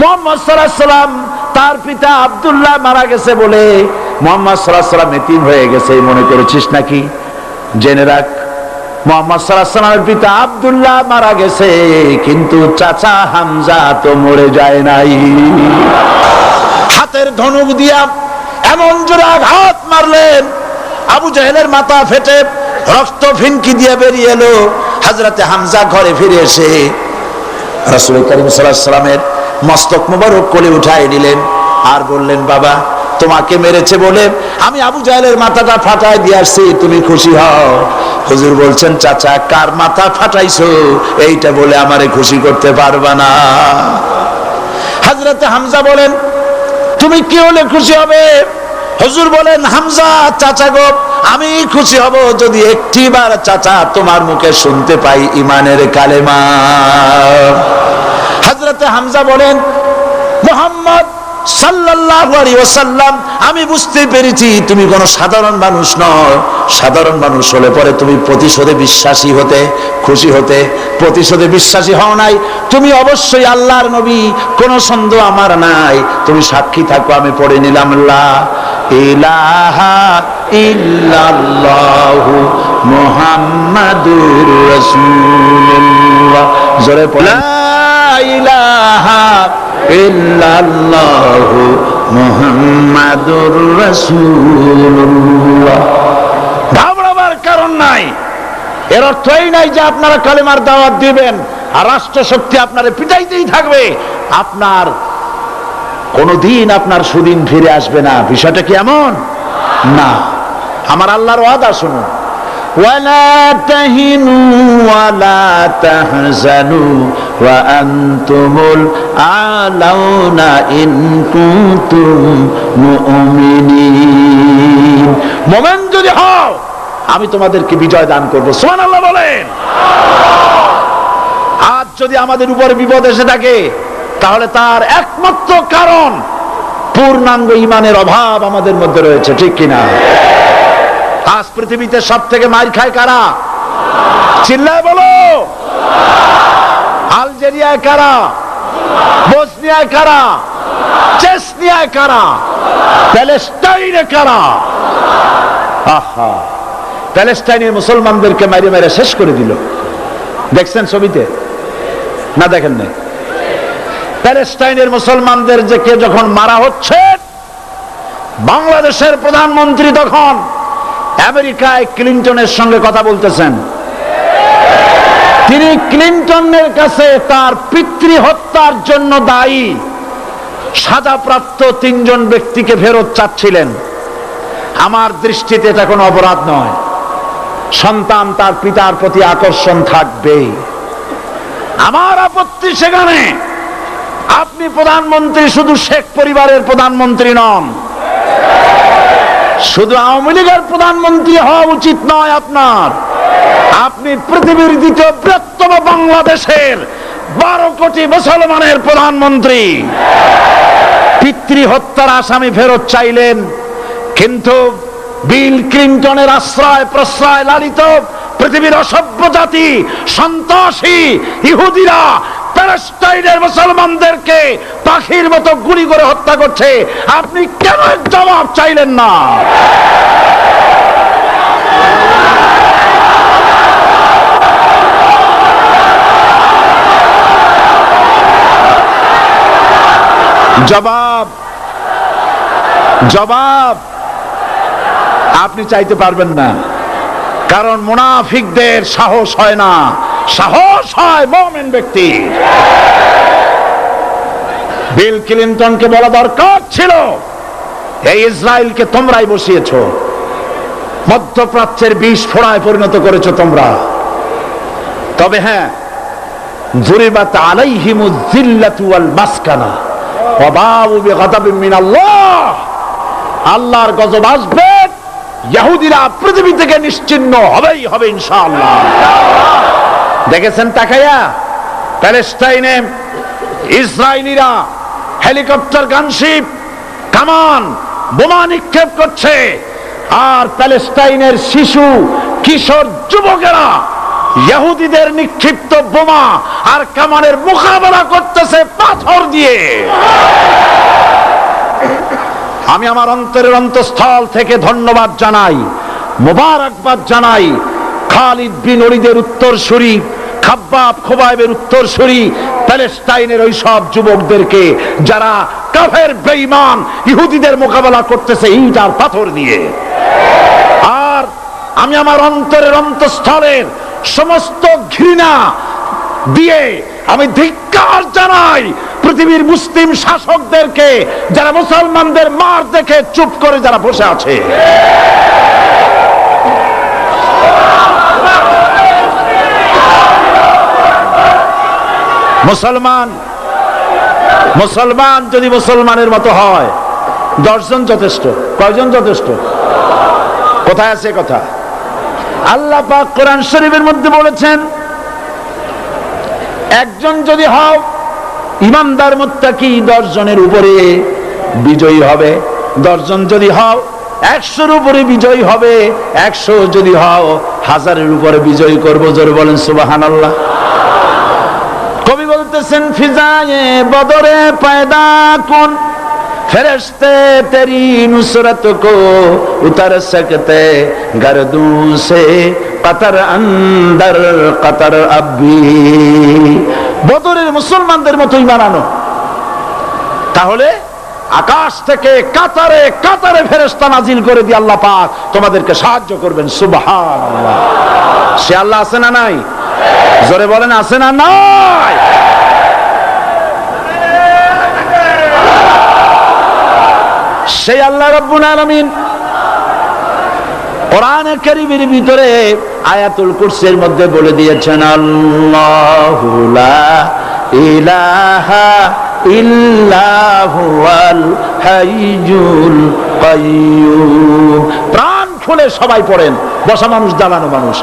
মুহাম্মদ সাল্লাল্লাহু আলাইহি ওয়াসাল্লাম তার পিতা আব্দুল্লাহ মারা গেছে বলে মুহাম্মদ সাল্লাল্লাহু আলাইহি ওয়াসাল্লাম এতিম হয়ে গেছে মনে করেছিস নাকি? জেনে রাখ, মুহাম্মদ সাল্লাল্লাহু আলাইহি ওয়াসাল্লামের পিতা আব্দুল্লাহ মারা গেছে, কিন্তু চাচা হামজা তো মরে যায় নাই। হাতের ধনুক দিয়া এমন জোরে আঘাত মারলেন, আবু জাহেলের মাথা ফেটে রক্ত ফিনকি দিয়ে বেরিয়ে এলো। হযরতে হামজা ঘরে ফিরে এসে রাসূল করিম সাল্লাল্লাহু আলাইহি ওয়াসাল্লামের মস্তক মোবারক কোলে উঠায় নিলেন আর বললেন, বাবা তোমাকে মেরেছে বলে আমি আবু জাহেলের মাথাটা ফাটায় দিয়ে আসছি, তুমি খুশি হও। হুজুর বলছেন, চাচা কার মাথা ফাটাইছো এইটা বলে আমারে খুশি করতে পারবা না। হযরত হামজা বলেন, তুমি কি হলে খুশি হবে? হুজুর বলেন, হামজা চাচা গো, আমি খুশি হব যদি একটিবার চাচা তোমার মুখে শুনতে পাই ঈমানের কালেমা। হযরত হামজা বলেন, মুহাম্মদ সাল্লাল্লাহু আলাইহি ওয়াসাল্লাম, আমি বুঝতে পেরেছি তুমি কোন সাধারণ মানুষ নও। সাধারণ মানুষ হলে পরে তুমি প্রতিশোধে বিশ্বাসী হতে, খুশি হতে। প্রতিশোধে বিশ্বাসী হও নাই, তুমি অবশ্যই আল্লাহর নবী, কোন সন্দেহ আমার নাই। তুমি সাক্ষী থাকো, আমি পড়ে নিলাম, লা ইলাহা ইল্লাল্লাহু মুহাম্মাদুর রাসূলুল্লাহ। জোরে পড়ে, লা ইলাহা ইল্লাল্লাহু মুহাম্মাদুর রাসূলুল্লাহ। ঘাবড়াবার কারণ নাই। এর অর্থ এই নাই যে আপনারা কালেমার দাওয়াত দিবেন আর রাষ্ট্র শক্তি আপনারে পিটাইতেই থাকবে, আপনার কোনদিন আপনার সুদিন ফিরে আসবে না। বিষয়টা কি এমন না। আমার আল্লাহর ওয়াদা শুনুন, ওয়ালা তাহিনু ওয়ালা তাহজানু ওয়া আনতুমুল আলাউনা ইন কুনতুম মুমিনিন। মুমিন যদি হও আমি তোমাদেরকে বিজয় দান করব। সুবহানাল্লাহ বলেন। আজ যদি আমাদের উপর বিপদ এসে থাকে তাহলে তার একমাত্র কারণ পূর্ণাঙ্গ ঈমানের অভাব আমাদের মধ্যে রয়েছে, ঠিক কিনা? আজ পৃথিবীতে সব থেকে মার খায় কারা? চিল্লায় বলো। আলজেরিয়ায় কারা? বসনিয়ায় কারা? চেচনিয়ায় কারা? প্যালেস্টাইনে কারা? আহা, প্যালেস্টাইনের মুসলমানদেরকে মেরে মেরে শেষ করে দিল। দেখছেন ছবিতে না? দেখেন না? প্যালেস্টাইনের মুসলমানদের যে কে যখন মারা হচ্ছে, বাংলাদেশের প্রধানমন্ত্রী তখন আমেরিকায় ক্লিনটনের সঙ্গে কথা বলতেছেন। তিনি ক্লিনটনের কাছে তার পিতৃ হত্যার জন্য দায়ী সাজাপ্রাপ্ত 3 জন ব্যক্তিকে ফেরত চাচ্ছিলেন। আমার দৃষ্টিতে এটা কোনো অপরাধ নয়। সন্তান তার পিতার প্রতি আকর্ষণ থাকবেই। আমার আপত্তি সেখানে আপনি প্রধানমন্ত্রী শুধু শেখ পরিবারের প্রধানমন্ত্রী নন, শুধু আওয়ামী লীগের প্রধানমন্ত্রী হওয়া উচিত নয় আপনার। আপনি পৃথিবীর দ্বিতীয় বৃহত্তম বাংলাদেশের 12 কোটি মুসলমানের প্রধানমন্ত্রী। পিতৃ হত্যার আসামি ফেরত চাইলেন, কিন্তু বিল ক্লিনটনের আশ্রয় প্রশ্রয় লালিত পৃথিবীর অসভ্য জাতি সন্ত্রাসী ইহুদিরা প্যালেস্টাইনের মুসলমানদেরকে পাখির মতো গুলি করে হত্যা করছে। আপনি কেন জবাব চাইলেন না? জবাব জবাব আপনি চাইতে পারবেন না, কারণ মুনাফিকদের সাহস হয় না, সাহস হয় মুমিন ব্যক্তি। বিল ক্লিনটনকে বলা দরকার ছিল, এই ইসরায়েলকে তোমরাই বসিয়েছো, মধ্যপ্রাচ্যের বিষ ফোড়ায় পরিণত করেছো তোমরা। তবে হ্যাঁ, যুরিবাত আলাইহিমুজ যিল্লাতু ওয়াল মাসকানা ওয়া বাউ বিগাদাবিন মিনাল্লাহ। আল্লাহর গজব আসবে, ইহুদিরা পৃথিবী থেকে নিশ্চিহ্ন হবেই হবে ইনশাআল্লাহ। দেখেছেন তাকায়া প্যালেস্টাইনে ইসরায়েলিরা হেলিকপ্টার, গানশিপ, কামান, বোমা নিক্ষেপ করছে, আর প্যালেস্টাইনের শিশু কিশোর যুবকেরা ইহুদিদের নিক্ষিপ্ত বোমা আর কামানের মোকাবেলা করতেছে পাথর দিয়ে। আমি আমার অন্তরের অন্তঃস্থল থেকে ধন্যবাদ জানাই, মোবারকবাদ জানাই খালিদ বিন ওলীদের উত্তরসূরি, খাব্বাব খোবাইবের উত্তরসূরি প্যালেস্টাইনের ওই সব যুবকদেরকে যারা কাফের বেঈমান ইহুদিদের মোকাবেলা করতেছে ইট আর পাথর দিয়ে। আর আমি আমার অন্তরের অন্তঃস্থলের সমস্ত ঘৃণা দিয়ে আমি ধিক্কার জানাই পৃথিবীর মুসলিম শাসকদেরকে, যারা মুসলমানদের মার দেখে চুপ করে যারা বসে আছে। মুসলমান যদি মুসলমানের মতো হয়, 10 জন যথেষ্ট। কয়জন যথেষ্ট? কোথায় আছে কথা? আল্লাহ পাক কোরআন শরীফের মধ্যে বলেছেন, একজন যদি হও ইমানদার মুত্তাকি, 10 জনের উপরে বিজয়ী হবে। 10 জন যদি হও 100-র উপরে বিজয়ী হবে। 100 যদি হও 1000-এর উপরে বিজয়ী করবো। জোরে বলেন সুবহানাল্লাহ। কবি বলতেছেন, ফিজায়ে বদরে পয়দা কুন ফেরেশতে তেরি নুসরত কো উতার সকতে গর্দু সে কতর অন্দর কতর আবি। বদরের মুসলমানদের মতো ঈমান আনো, তাহলে আকাশ থেকে কাতারে কাতারে ফেরেশতা নাজিল করে দিয়ে আল্লাহ পাক তোমাদেরকে সাহায্য করবেন। সুবহানাল্লাহ। সে আল্লাহ আছে না নাই? জোরে বলেন, আছে না নাই? সেই আল্লাহ রাব্বুল আলামিন কোরআনে কারীমের ভিতরে আয়াতুল কুরসির মধ্যে বলে দিয়েছেন, আল্লাহু লা ইলাহা ইল্লা হুয়াল হাইয়ুল কাইয়্যুম। প্রাণ খুলে সবাই পড়েন, বসা মানুষ দাঁড়ানো মানুষ।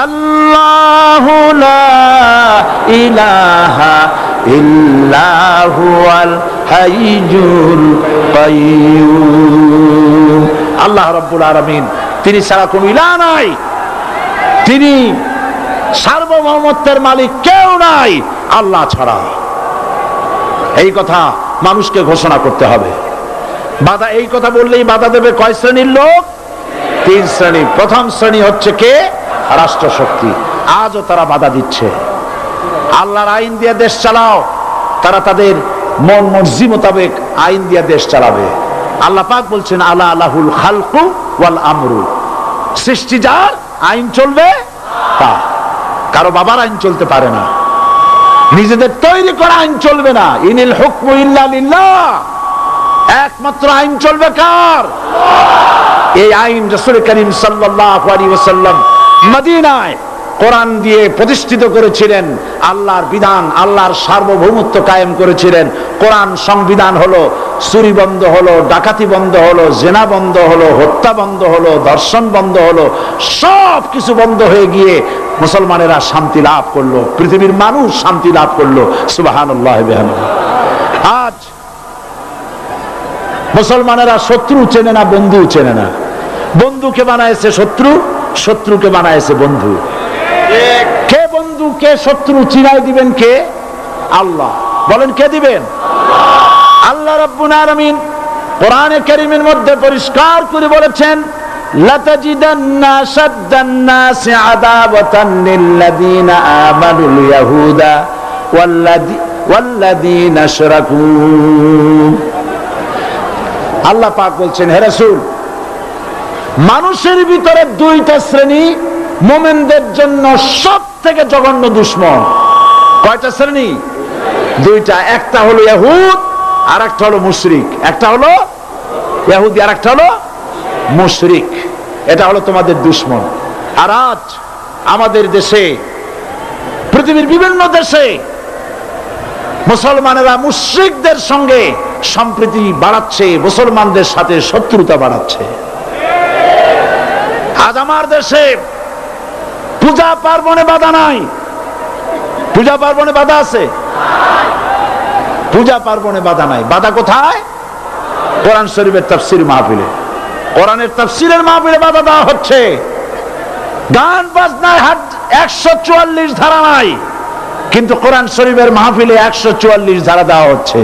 আল্লাহু লা ইলাহা ইল্লা হুয়াল হাইয়ুল কাইয়্যুম। আল্লাহ রাব্বুল আলামিন, তিনি ছাড়া কোনো ইলাহ নাই, তিনি সার্বভৌমত্বের মালিক, কেউ নাই আল্লাহ ছাড়া। এই কথা মানুষকে ঘোষণা করতে হবে। বাধা, এই কথা বললেই বাধা দেবে কয় শ্রেণীর লোক? 3 শ্রেণী। প্রথম শ্রেণী হচ্ছে কে? রাষ্ট্রশক্তি। আজও তারা বাধা দিচ্ছে। আল্লাহর আইন দিয়ে দেশ চালাও, তারা তাদের মন মর্জি মোতাবেক আইন দিয়ে দেশ চালাবে। আল্লাহ পাক বলছেন, আলা আলাহুল খালকু ওয়াল আমরু। সৃষ্টি যার, আইন চলবে তা। কারো বাবার আইন চলতে পারে না, নিজেদের তৈরি করা আইন চলবে না। ইনিল হুকমু ইল্লা লিল্লাহ। একমাত্র আইন চলবে কার? এই আইন রাসূল করিম সাল্লাল্লাহু আলাইহি ওয়াসাল্লাম মদিনায় কোরআন দিয়ে প্রতিষ্ঠিত করেছিলেন। আল্লাহর বিধান, আল্লাহর সার্বভৌমত্ব কায়েম করেছিলেন। কোরআন সংবিধান হলো, চুরি বন্ধ হলো, ডাকাতি বন্ধ হলো, জেনা বন্ধ হলো, হত্যা বন্ধ হলো, ধর্ষণ বন্ধ হলো, সব কিছু বন্ধ হয়ে গিয়ে মুসলমানেরা শান্তি লাভ করলো, পৃথিবীর মানুষ শান্তি লাভ করলো। সুবহানাল্লাহ বিহামদিহি। আজ মুসলমানেরা শত্রু চেনে না, বন্ধু চেনে না। বন্ধুকে বানায়েছে শত্রু, শত্রুকে বানায়েছে বন্ধু। কে বন্ধু কে শত্রু চিনাই দিবেন কে? আল্লাহ। বলেন, কে দিবেন? আল্লাহ রাব্বুল আলামিন কোরআনে কারীমের মধ্যে পরিষ্কার করে বলেছেন, লাতাজিদান্না শাদ্দান নাসি আদাওয়াতান লিল্লাযীনা আমানুল ইয়াহুদা ওয়াল্লাযীনা আশরাকু। আল্লাহ পাক বলছেন, হে রাসূল, মানুষের ভিতরে 2টা শ্রেণী মুমিনদের জন্য সবথেকে জঘন্য দুশমন। কয়টা শ্রেণী? 2টা। একটা হলো ইহুদ, আর একটা হলো মুশরিক। একটা হলো ইহুদি, আর একটা হলো মুশরিক। এটা হলো তোমাদের দুশমন। আর আজ আমাদের দেশে, পৃথিবীর বিভিন্ন দেশে মুসলমানেরা মুশরিকদের সঙ্গে সম্প্রীতি বাড়াচ্ছে, মুসলমানদের সাথে শত্রুতা বাড়াচ্ছে। আজ আমার দেশে পূজা পার্বণে বাধা নাই। পূজা পার্বণে বাধা আছে? পূজা পার্বণে বাধা নাই। বাধা কোথায়? কোরআন শরীফের তাফসীর মাহফিলে। কোরআনের তাফসীরের মাহফিলে বাধা দেওয়া হচ্ছে। গান বাজনায় 144 ধারা নাই, কিন্তু কোরআন শরীফের মাহফিলে 144 ধারা দেওয়া হচ্ছে।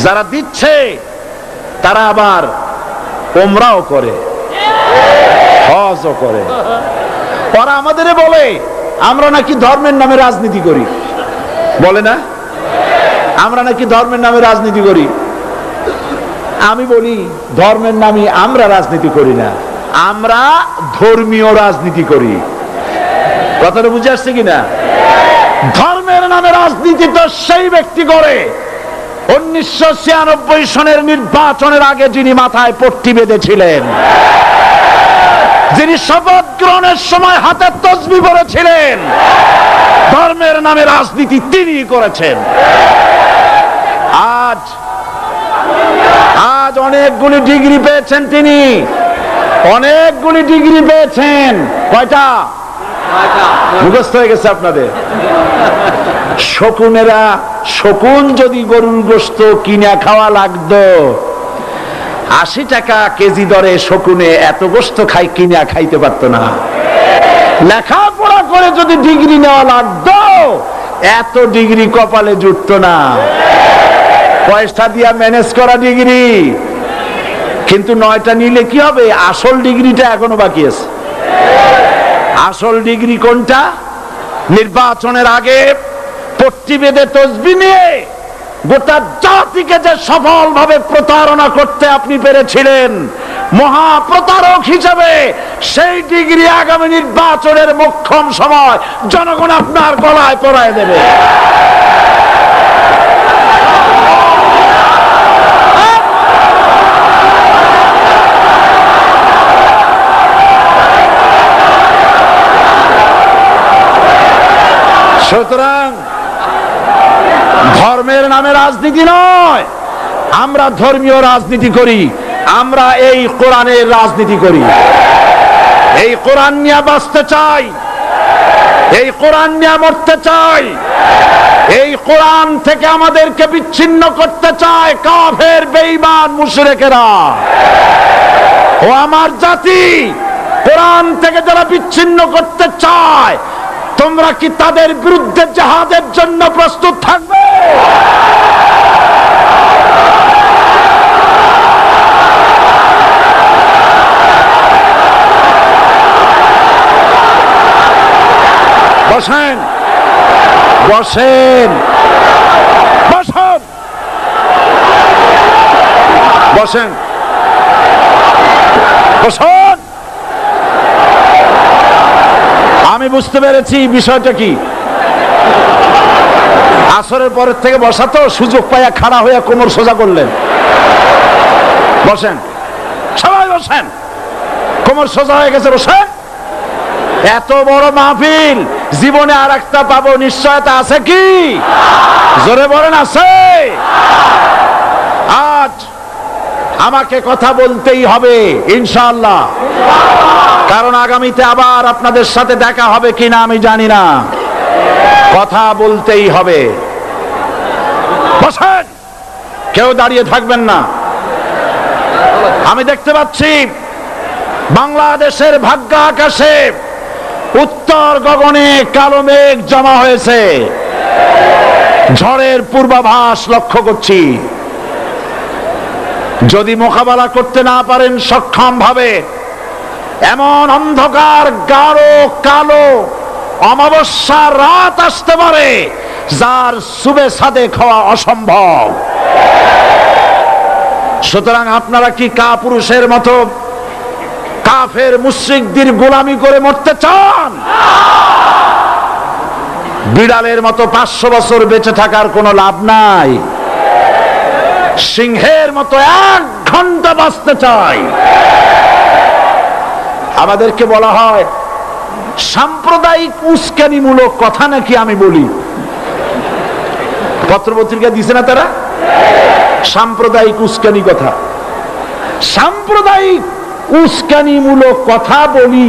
যারা দিচ্ছে তারা আবার উমরাও করে, হজও করে। ওরা আমাদের বলে আমরা নাকি ধর্মের নামে রাজনীতি করি। বলে না, আমরা নাকি ধর্মের নামে রাজনীতি করি। আমি বলি, ধর্মের নামে আমরা রাজনীতি করি না, আমরা ধর্মীয় রাজনীতি করি। কথাটা বুঝে আসছে কিনা? ধর্মের ধর্মের নামে রাজনীতি তো সেই ব্যক্তি করে 1996 সনের নির্বাচনের আগে যিনি মাথায় পট্টি বেঁধেছিলেন, যিনি শপথ গ্রহণের সময় হাতে তসবিহ পরেছিলেন, ধর্মের নামে রাজনীতি তিনি করেছেন। আজ আজ অনেকগুলি ডিগ্রি পেয়েছেন তিনি, অনেকগুলি ডিগ্রি পেয়েছেন। কয়টা? মুখস্থ হয়ে গেছে আপনাদের। শকুনেরা, শকুন যদি গরুর গোশত কিনা খাওয়া লাগতো 80 টাকা কেজি দরে, শকুনে এত গোশত কিনা খাইতে পারতো না। লেখাপড়া করে যদি ডিগ্রি নেওয়া লাগতো এত ডিগ্রি কপালে জুটতো না, পয়সা দিয়া ম্যানেজ করা ডিগ্রি। কিন্তু 9টা নিলে কি হবে? আসল ডিগ্রিটা এখনো বাকি আছে। আসল ডিগ্রি কোনটা? নির্বাচনের আগে পট্টি বেঁধে তসবিহ নিয়ে গোটা জাতিকে যে সফলভাবে প্রতারণা করতে আপনি পেরেছিলেন মহা প্রতারক হিসেবে, সেই ডিগ্রি আগামী নির্বাচনের মোক্ষম সময় জনগণ আপনার গলায় পরায় দেবে। সুতরাং ধর্মের নামে রাজনীতি নয়, আমরা ধর্মীয় রাজনীতি করি, আমরা এই কোরআনের রাজনীতি করি। এই কোরআন নিয়ে বাঁচতে চাই, এই কোরআন নিয়ে মরতে চাই। এই কোরআন থেকে আমাদেরকে বিচ্ছিন্ন করতে চায় কাফের, বেঈমান, মুশরিকেরা। ও আমার জাতি, কোরআন থেকে যারা বিচ্ছিন্ন করতে চায়, তোমরা কি তাদের বিরুদ্ধে জিহাদের জন্য প্রস্তুত থাকবে? বসেন, বসেন, বসেন, বসেন, বসেন। আমি বুঝতে পেরেছি বিষয়টা কি। আসরের পরের থেকে বসা তো, সুযোগ পাইয়া খাড়া হইয়া কোমর সোজা করলেন। বসেন, সবাই বসেন, কোমর সোজা হয়ে গেছে, বসেন। এত বড় মাহফিল, জীবনে আর একটা পাবো নিশ্চয়তা আছে কি? জোরে বলেন, আছে? আজ আমাকে কথা বলতেই হবে ইনশাআল্লাহ, কারণ আগামীতে আবার আপনাদের সাথে দেখা হবে কিনা আমি জানি না। কথা বলতেই হবে। বসেন, কেউ দাঁড়িয়ে থাকবেন না। আমি দেখতে পাচ্ছি বাংলাদেশের ভাগ্য আকাশে উত্তর গগনে কালো মেঘ জমা হয়েছে, ঝড়ের পূর্বাভাস লক্ষ্য করছি। যদি মোকাবেলা করতে না পারেন সক্ষম ভাবে, এমন অন্ধকার গাঢ় কালো অমাবস্যার রাত আসতে পারে যার সুবে সাদেক হওয়া অসম্ভব। সুতরাং আপনারা কি কাপুরুষের মতো কাফের মুশরিকদের গোলামি করে মরতে চান? বিড়ালের মতো 500 বছর বেঁচে থাকার কোনো লাভ নাই। সিংহের মতো 1 ঘন্টা বাঁচতে চাই। আমাদেরকে বলা হয় সাম্প্রদায়িক উস্কানিমূলক কথা নাকি আমি বলি। পত্রপত্রিকা দিছে না তারা? সাম্প্রদায়িক উস্কানি কথা, সাম্প্রদায়িক উস্কানিমূলক কথা বলি।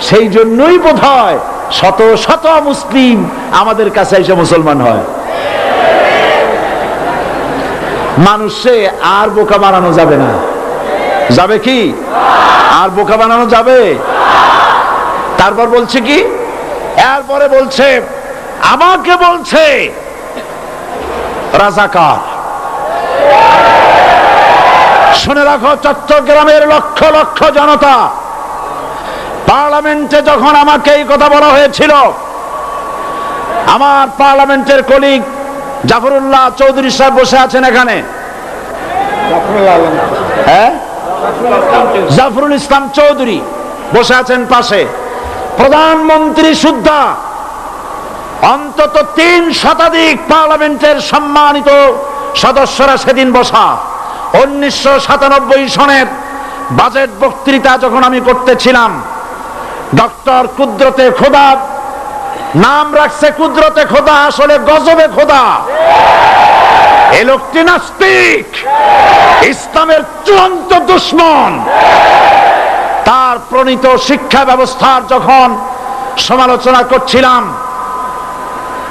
সেই জন্যই বোধহয় শত শত মুসলিম আমাদের কাছে এসে মুসলমান হয়। মানুষে আর বোকা বানানো যাবে না। যাবে কি? আর বোকা বানানো যাবে? তারপর বলছে কি? এরপরে বলছে, আমাকে বলছে রাজাকার। শুনে রাখো, চট্টগ্রামের লক্ষ লক্ষ জনতা, পার্লামেন্টে যখন আমাকে এই কথা বলা হয়েছিল, আমার পার্লামেন্টের কলিগ জাফরুল্লাহ চৌধুরী সাহেব বসে আছেন এখানে। হ্যাঁ, জাফরুল ইসলাম চৌধুরী বসে আছেন পাশে। প্রধানমন্ত্রী সুদ্ধা অন্তত 3 শতাধিক পার্লামেন্টের সম্মানিত সদস্যরা সেদিন বসা। 1997 সনের বাজেট বক্তৃতা যখন আমি করতেছিলাম, ডক্টর কুদরতে খোদা, নাম রাখছে কুদরতে খোদা, আসলে গজবে খোদা। এই লোকটি নাস্তিক, ইসলামের চূড়ান্ত দুশমন। তার প্রণীত শিক্ষা ব্যবস্থার যখন সমালোচনা করছিলাম,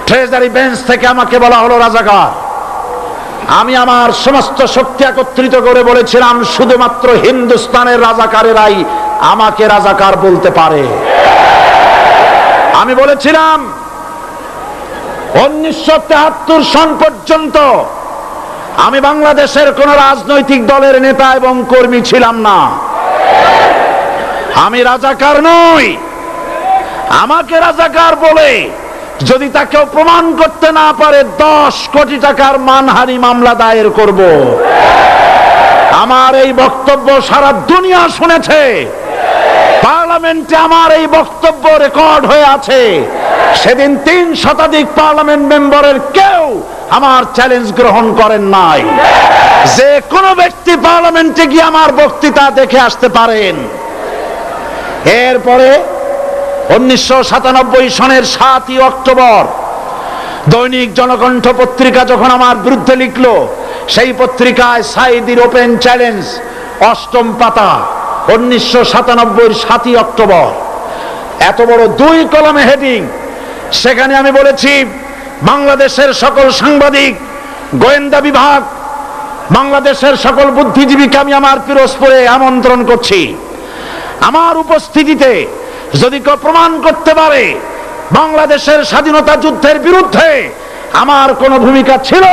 ট্রেজারি বেঞ্চ থেকে আমাকে বলা হলো রাজাকার। আমি আমার সমস্ত শক্তি একত্রিত করে বলেছিলাম, শুধুমাত্র হিন্দুস্তানের রাজাকারেরাই আমাকে রাজাকার বলতে পারে। আমি বলেছিলাম 1973 সন পর্যন্ত আমি বাংলাদেশের কোন রাজনৈতিক দলের নেতা এবং কর্মী ছিলাম না। আমি রাজাকার নই। আমাকে রাজাকার বলে যদি তাকেও প্রমাণ করতে না পারে, 10 কোটি টাকার মানহানি মামলা দায়ের করব। আমার এই বক্তব্য সারা দুনিয়া শুনেছে। পার্লামেন্টে আমার এই বক্তব্য রেকর্ড হয়ে আছে। সেদিন 3 শতাধিক পার্লামেন্ট মেম্বারের কেউ আমার চ্যালেঞ্জ গ্রহণ করেন নাই। যে কোনো ব্যক্তি পার্লামেন্টে গিয়ে আমার বক্তৃতা দেখে আসতে পারেন। এরপরে 1997 সনের 7ই অক্টোবর দৈনিক জনকণ্ঠ পত্রিকা যখন আমার বিরুদ্ধে লিখলো, সেই পত্রিকায় সাইদির ওপেন চ্যালেঞ্জ 8ম পাতা, 1997 7ই অক্টোবর, এত বড় 2 কলমে হেডিং। সেখানে আমি বলেছি, বাংলাদেশের সকল সাংবাদিক, গোয়েন্দা বিভাগ, বাংলাদেশের সকল বুদ্ধিজীবীকে আমি আমার পিরোজপুরে আমন্ত্রণ করছি। আমার উপস্থিতিতে যদি কেউ প্রমাণ করতে পারে বাংলাদেশের স্বাধীনতা যুদ্ধের বিরুদ্ধে আমার কোনো ভূমিকা ছিল,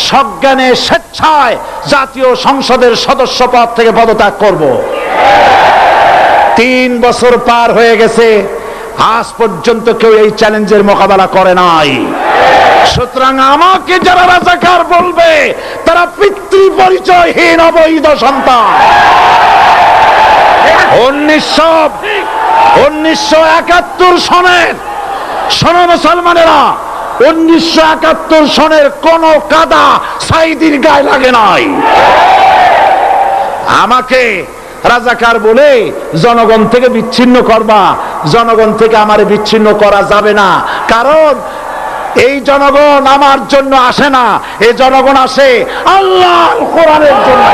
সজ্ঞানে স্বেচ্ছায় জাতীয় সংসদের সদস্য পদ থেকে পদত্যাগ করব। 3 বছর পার হয়ে গেছে, আজ পর্যন্ত কেউ এই চ্যালেঞ্জের মোকাবেলা করে নাই। সুতরাং আমাকে যারা রাজাকার বলবে, তারা পিতৃ পরিচয়হীন অবৈধ সন্তান। 1971 সনের, শোনো মুসলমানেরা, 1971 সনের কোন কাদা সাইদির গায়ে লাগে নাই। আমাকে রাজাকার বলে জনগণ থেকে বিচ্ছিন্ন করবা, জনগণ থেকে আমারে বিচ্ছিন্ন করা যাবে না। কারণ এই জনগণ আমার জন্য আসে না, এই জনগণ আসে আল্লাহর কোরআনের জন্য।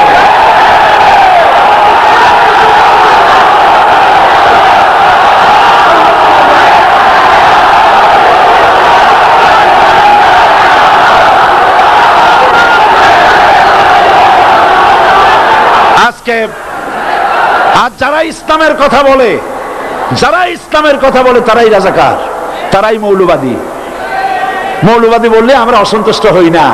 আজ যারা ইসলামের কথা বলে, তারাই রাজাকার, তারাই মৌলবাদী। মৌলবাদী বললে আমরা অসন্তুষ্ট হই না,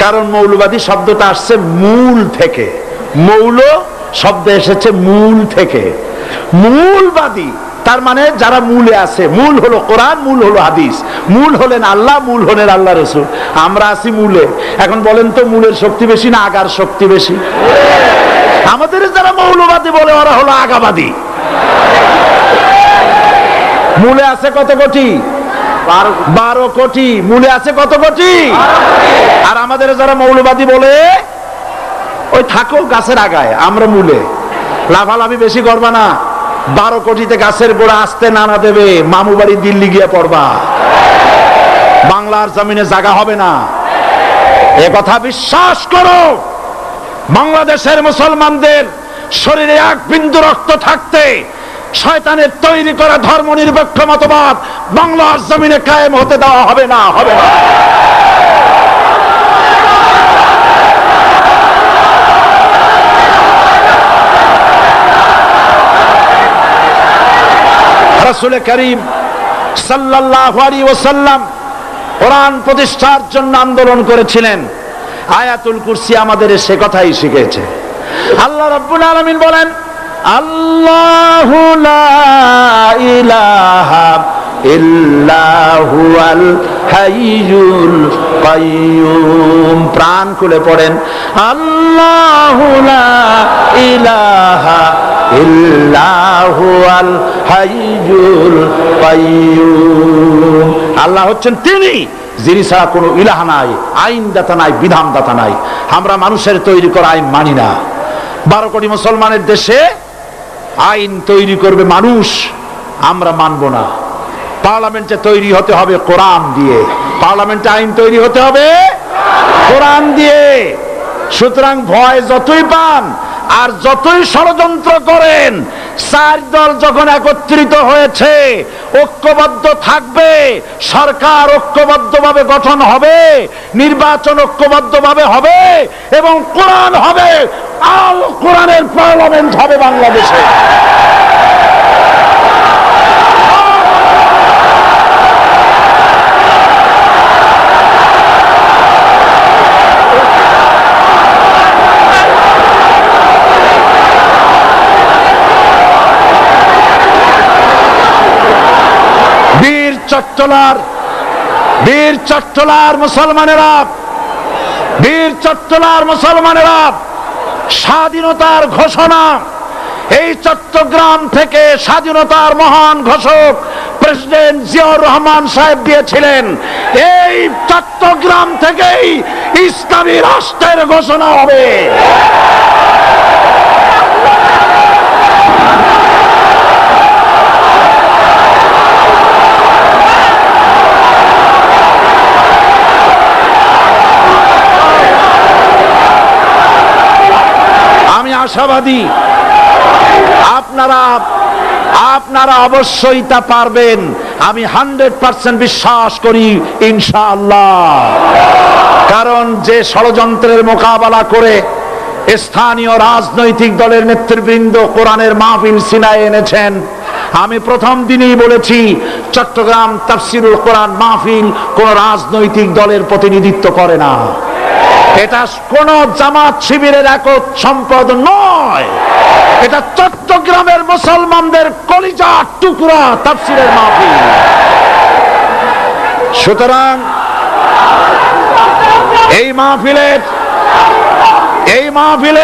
কারণ মৌলবাদী শব্দটা আসছে মূল থেকে। মৌল শব্দ এসেছে মূল থেকে। মূলবাদী তার মানে যারা মূলে আছে। মূল হলো কোরআন, মূল হলো হাদিস, মূল হলেন আল্লাহ, মূল হলেন আল্লাহ রসুল। আমরা আছি মূলে। এখন বলেন তো, মূলের শক্তি বেশি না আগার শক্তি বেশি? আমাদের যারা মৌলবাদী বলে ওরা হলো আগাবাদী। মূলে আছে কত কোটি? 12 কোটি। মূলে আছে কত কোটি? আর আমাদের যারা মৌলবাদী বলে, ওই থাকো গাছের আগায়, আমরা মূলে। লাফালাফি বেশি করবা না, 12 কোটিতে গাছের গোড়া আসতে নানা দেবে, মামু বাড়ি দিল্লি গিয়ে পড়বা, বাংলার জমিনে জায়গা হবে না। এ কথা বিশ্বাস করো। বাংলাদেশের মুসলমানদের শরীরে 1 বিন্দু রক্ত থাকতে শয়তানের তৈরি করা ধর্ম নিরপেক্ষ মতবাদ বাংলার জমিনে কায়েম হতে দেওয়া হবে না, হবে না। রাসূল করিম সাল্লাল্লাহু আলাইহি ওয়াসাল্লাম কোরআন প্রতিষ্ঠার জন্য আন্দোলন করেছিলেন। আয়াতুল কুরসি আমাদের সে কথাই শিখেছে। আল্লাহ রাব্বুল আলামিন বলেন, আল্লাহু লা ইলাহা ইল্লা হুয়াল হাইয়ুল কাইয়ুম। প্রাণ খুলে পড়েন, আল্লাহু লা ইলাহা ইল্লা হুয়াল হাইয়ুল কাইয়ুম। আল্লাহ হচ্ছেন তিনি যিনি ছাড়া কোনো ইলাহ নাই, আইনদাতা নাই, বিধানদাতা নাই। আমরা মানুষের তৈরি করা আইন মানি না। 12 কোটি মুসলমানের দেশে আইন তৈরি করবে মানুষ, আমরা মানব না। পার্লামেন্টে তৈরি হতে হবে কোরআন দিয়ে, পার্লামেন্টে আইন তৈরি হতে হবে কোরআন দিয়ে। সুতরাং ভয় যতই পান আর যতই ষড়যন্ত্র করেন, 4 দল যখন একত্রিত হয়েছে, ঐক্যবদ্ধ থাকবে, সরকার ঐক্যবদ্ধভাবে গঠন হবে, নির্বাচন ঐক্যবদ্ধভাবে হবে এবং কোরআন হবে, আল কোরআনের পার্লামেন্ট হবে বাংলাদেশে। বীর চট্টলার মুসলমানেরা স্বাধীনতার ঘোষণা, এই চট্টগ্রাম থেকে স্বাধীনতার মহান ঘোষক প্রেসিডেন্ট জিয়াউর রহমান সাহেব দিয়েছিলেন। এই চট্টগ্রাম থেকেই ইসলামী রাষ্ট্রের ঘোষণা হবে। আশাবাদী আপনারা অবশ্যই তা পারবেন, আমি 100% বিশ্বাস করি ইনশাআল্লাহ। কারণ যে ষড়যন্ত্রের মোকাবেলা করে স্থানীয় রাজনৈতিক দলের নেতৃবৃন্দ কোরআনের মাহফিল সিনায় এনেছেন, আমি প্রথম দিনেই বলেছি চট্টগ্রাম তাফসিরুল কোরআন মাহফিল কোন রাজনৈতিক দলের প্রতিনিধিত্ব করে না। এটা কোন জামাত শিবিরের একক সম্পদ নয়, এটা চট্টগ্রামের মুসলমানদের কলিজার টুকরা তাফসিরের মাহফিল। সুতরাং এই মাহফিল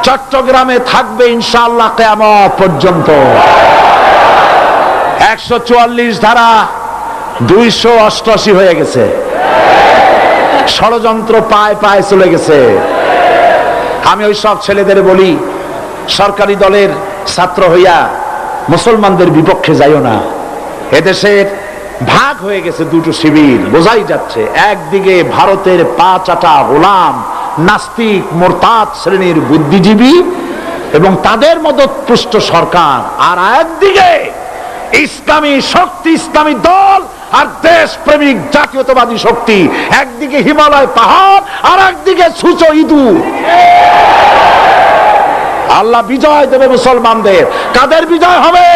চট্টগ্রামে থাকবে ইনশাআল্লাহ কিয়ামত পর্যন্ত। 144 ধারা 288 হয়ে গেছে, ষড়যন্ত্র পায় চলে গেছে। আমি ওই সব ছেলেদের বলি, সরকারি দলের ছাত্র হইয়া মুসলমানদের বিপক্ষে যাইও না। এদেশের ভাগ হয়ে গেছে দুটো শিবির, বোঝাই যাচ্ছে। একদিকে ভারতের পাঁচাটা গোলাম নাস্তিক মোরতাদ শ্রেণীর বুদ্ধিজীবী এবং তাদের মদতপুষ্ট সরকার, আর একদিকে ইসলামী শক্তি, ইসলামী দল আর দেশ প্রেমিক জাতীয়তাবাদী শক্তি। একদিকে হিমালয় পাহাড় আর একদিকে সূচো ইঁদুর। আল্লাহ বিজয় দেবে মুসলমানদের। কাদের বিজয় হবে?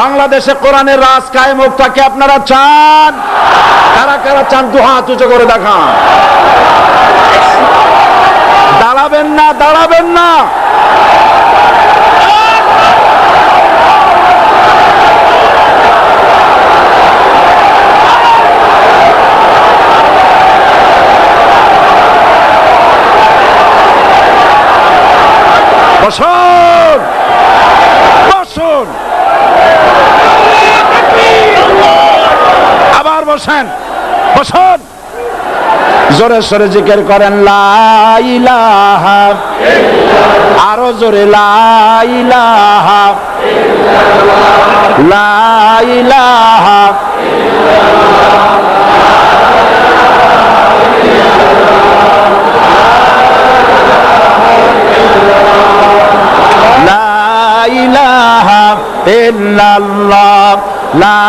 বাংলাদেশে কোরআনের রাজ কায়েম হোক, তাকে আপনারা চান? কারা কারা চান? 2 হাত উঁচু করে দেখান। দাঁড়াবেন না। বসুন, আবার বসুন। জোরে সরে জিকির করেন লা ইলাহা, আরো জোরে লা ইলাহা, লা ইলাহা, ইলাহা ইল্লাল্লাহ, লা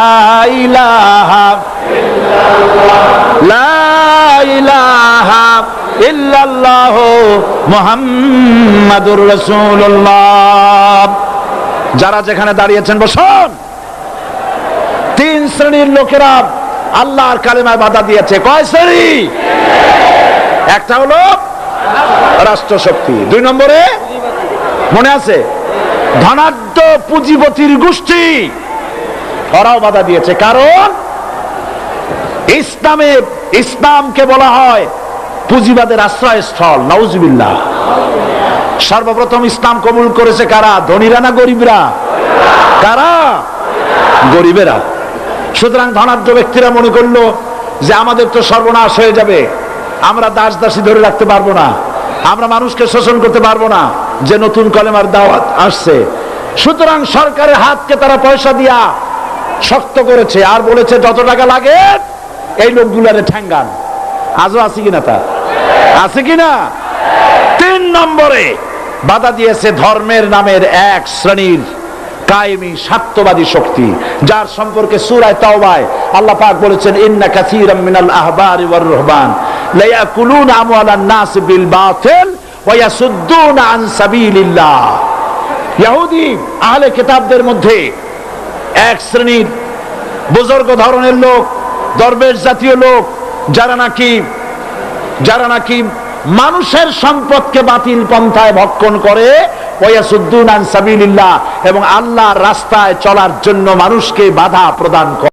ইলাহা ইল্লাল্লাহ, লা ইলাহা ইল্লাল্লাহ মুহাম্মাদুর রাসূলুল্লাহ। যারা যেখানে দাঁড়িয়েছেন বসুন। 3 শ্রেণীর লোকেরা আল্লাহর কালেমায় বাধা দিয়েছে। কয় শ্রেণী? একটা হলো রাষ্ট্রশক্তি, 2 নম্বরে মনে আছে ধনাঢ্য পুঁজিপতির গোষ্ঠী, ওরাও বাধা দিয়েছে। কারণ ইসলামকে বলা হয় পুঁজিবাদের আশ্রয়স্থল। নাউজুবিল্লাহ। সর্বপ্রথম ইসলাম কবুল করেছে কারা? ধনীরা না গরিবরা? কারা? গরিবেরা। সুতরাং ধনাঢ্য ব্যক্তিরা মনে করলো যে আমাদের তো সর্বনাশ হয়ে যাবে, আমরা দাস দাসী ধরে রাখতে পারবো না, আমরা মানুষকে শোষণ করতে পারবো না, যে নতুন কলেমার দাওয়াত আসছে। সুতরাং সরকারের হাতকে তারা পয়সা দিয়া শক্ত করেছে আর বলেছে যত টাকা লাগে এই লোকগুলারে ঠ্যাঙ্গান। আজও আছে কিনা, তা আছে কিনা? 3 নম্বরে বাধা দিয়েছে ধর্মের নামের এক শ্রেণীর কায়েমি স্বার্থবাদী শক্তি, যার সম্পর্কে সূরা তাওবায় আল্লাহ পাক বলেছেন ইন্না কাসীরাম মিনাল আহবারি ওয়ার রুহবান লা ইয়াকুলুনা আমওয়ালান নাস বিল বাতিল ওয়া ইয়াসুদ্দুনা আন সাবিলিল্লাহ। ইহুদি আহলে কিতাবদের মধ্যে এক শ্রেণীর বুজুর্গ ধরনের লোক, দরবেশ জাতীয় লোক, যারা নাকি মানুষের সম্পদকে বাতিল পন্থায় ভক্ষণ করে, ওয়াসুদ্দুন আন সাবিলিল্লাহ, এবং আল্লাহর রাস্তায় চলার জন্য মানুষকে বাধা প্রদান করে।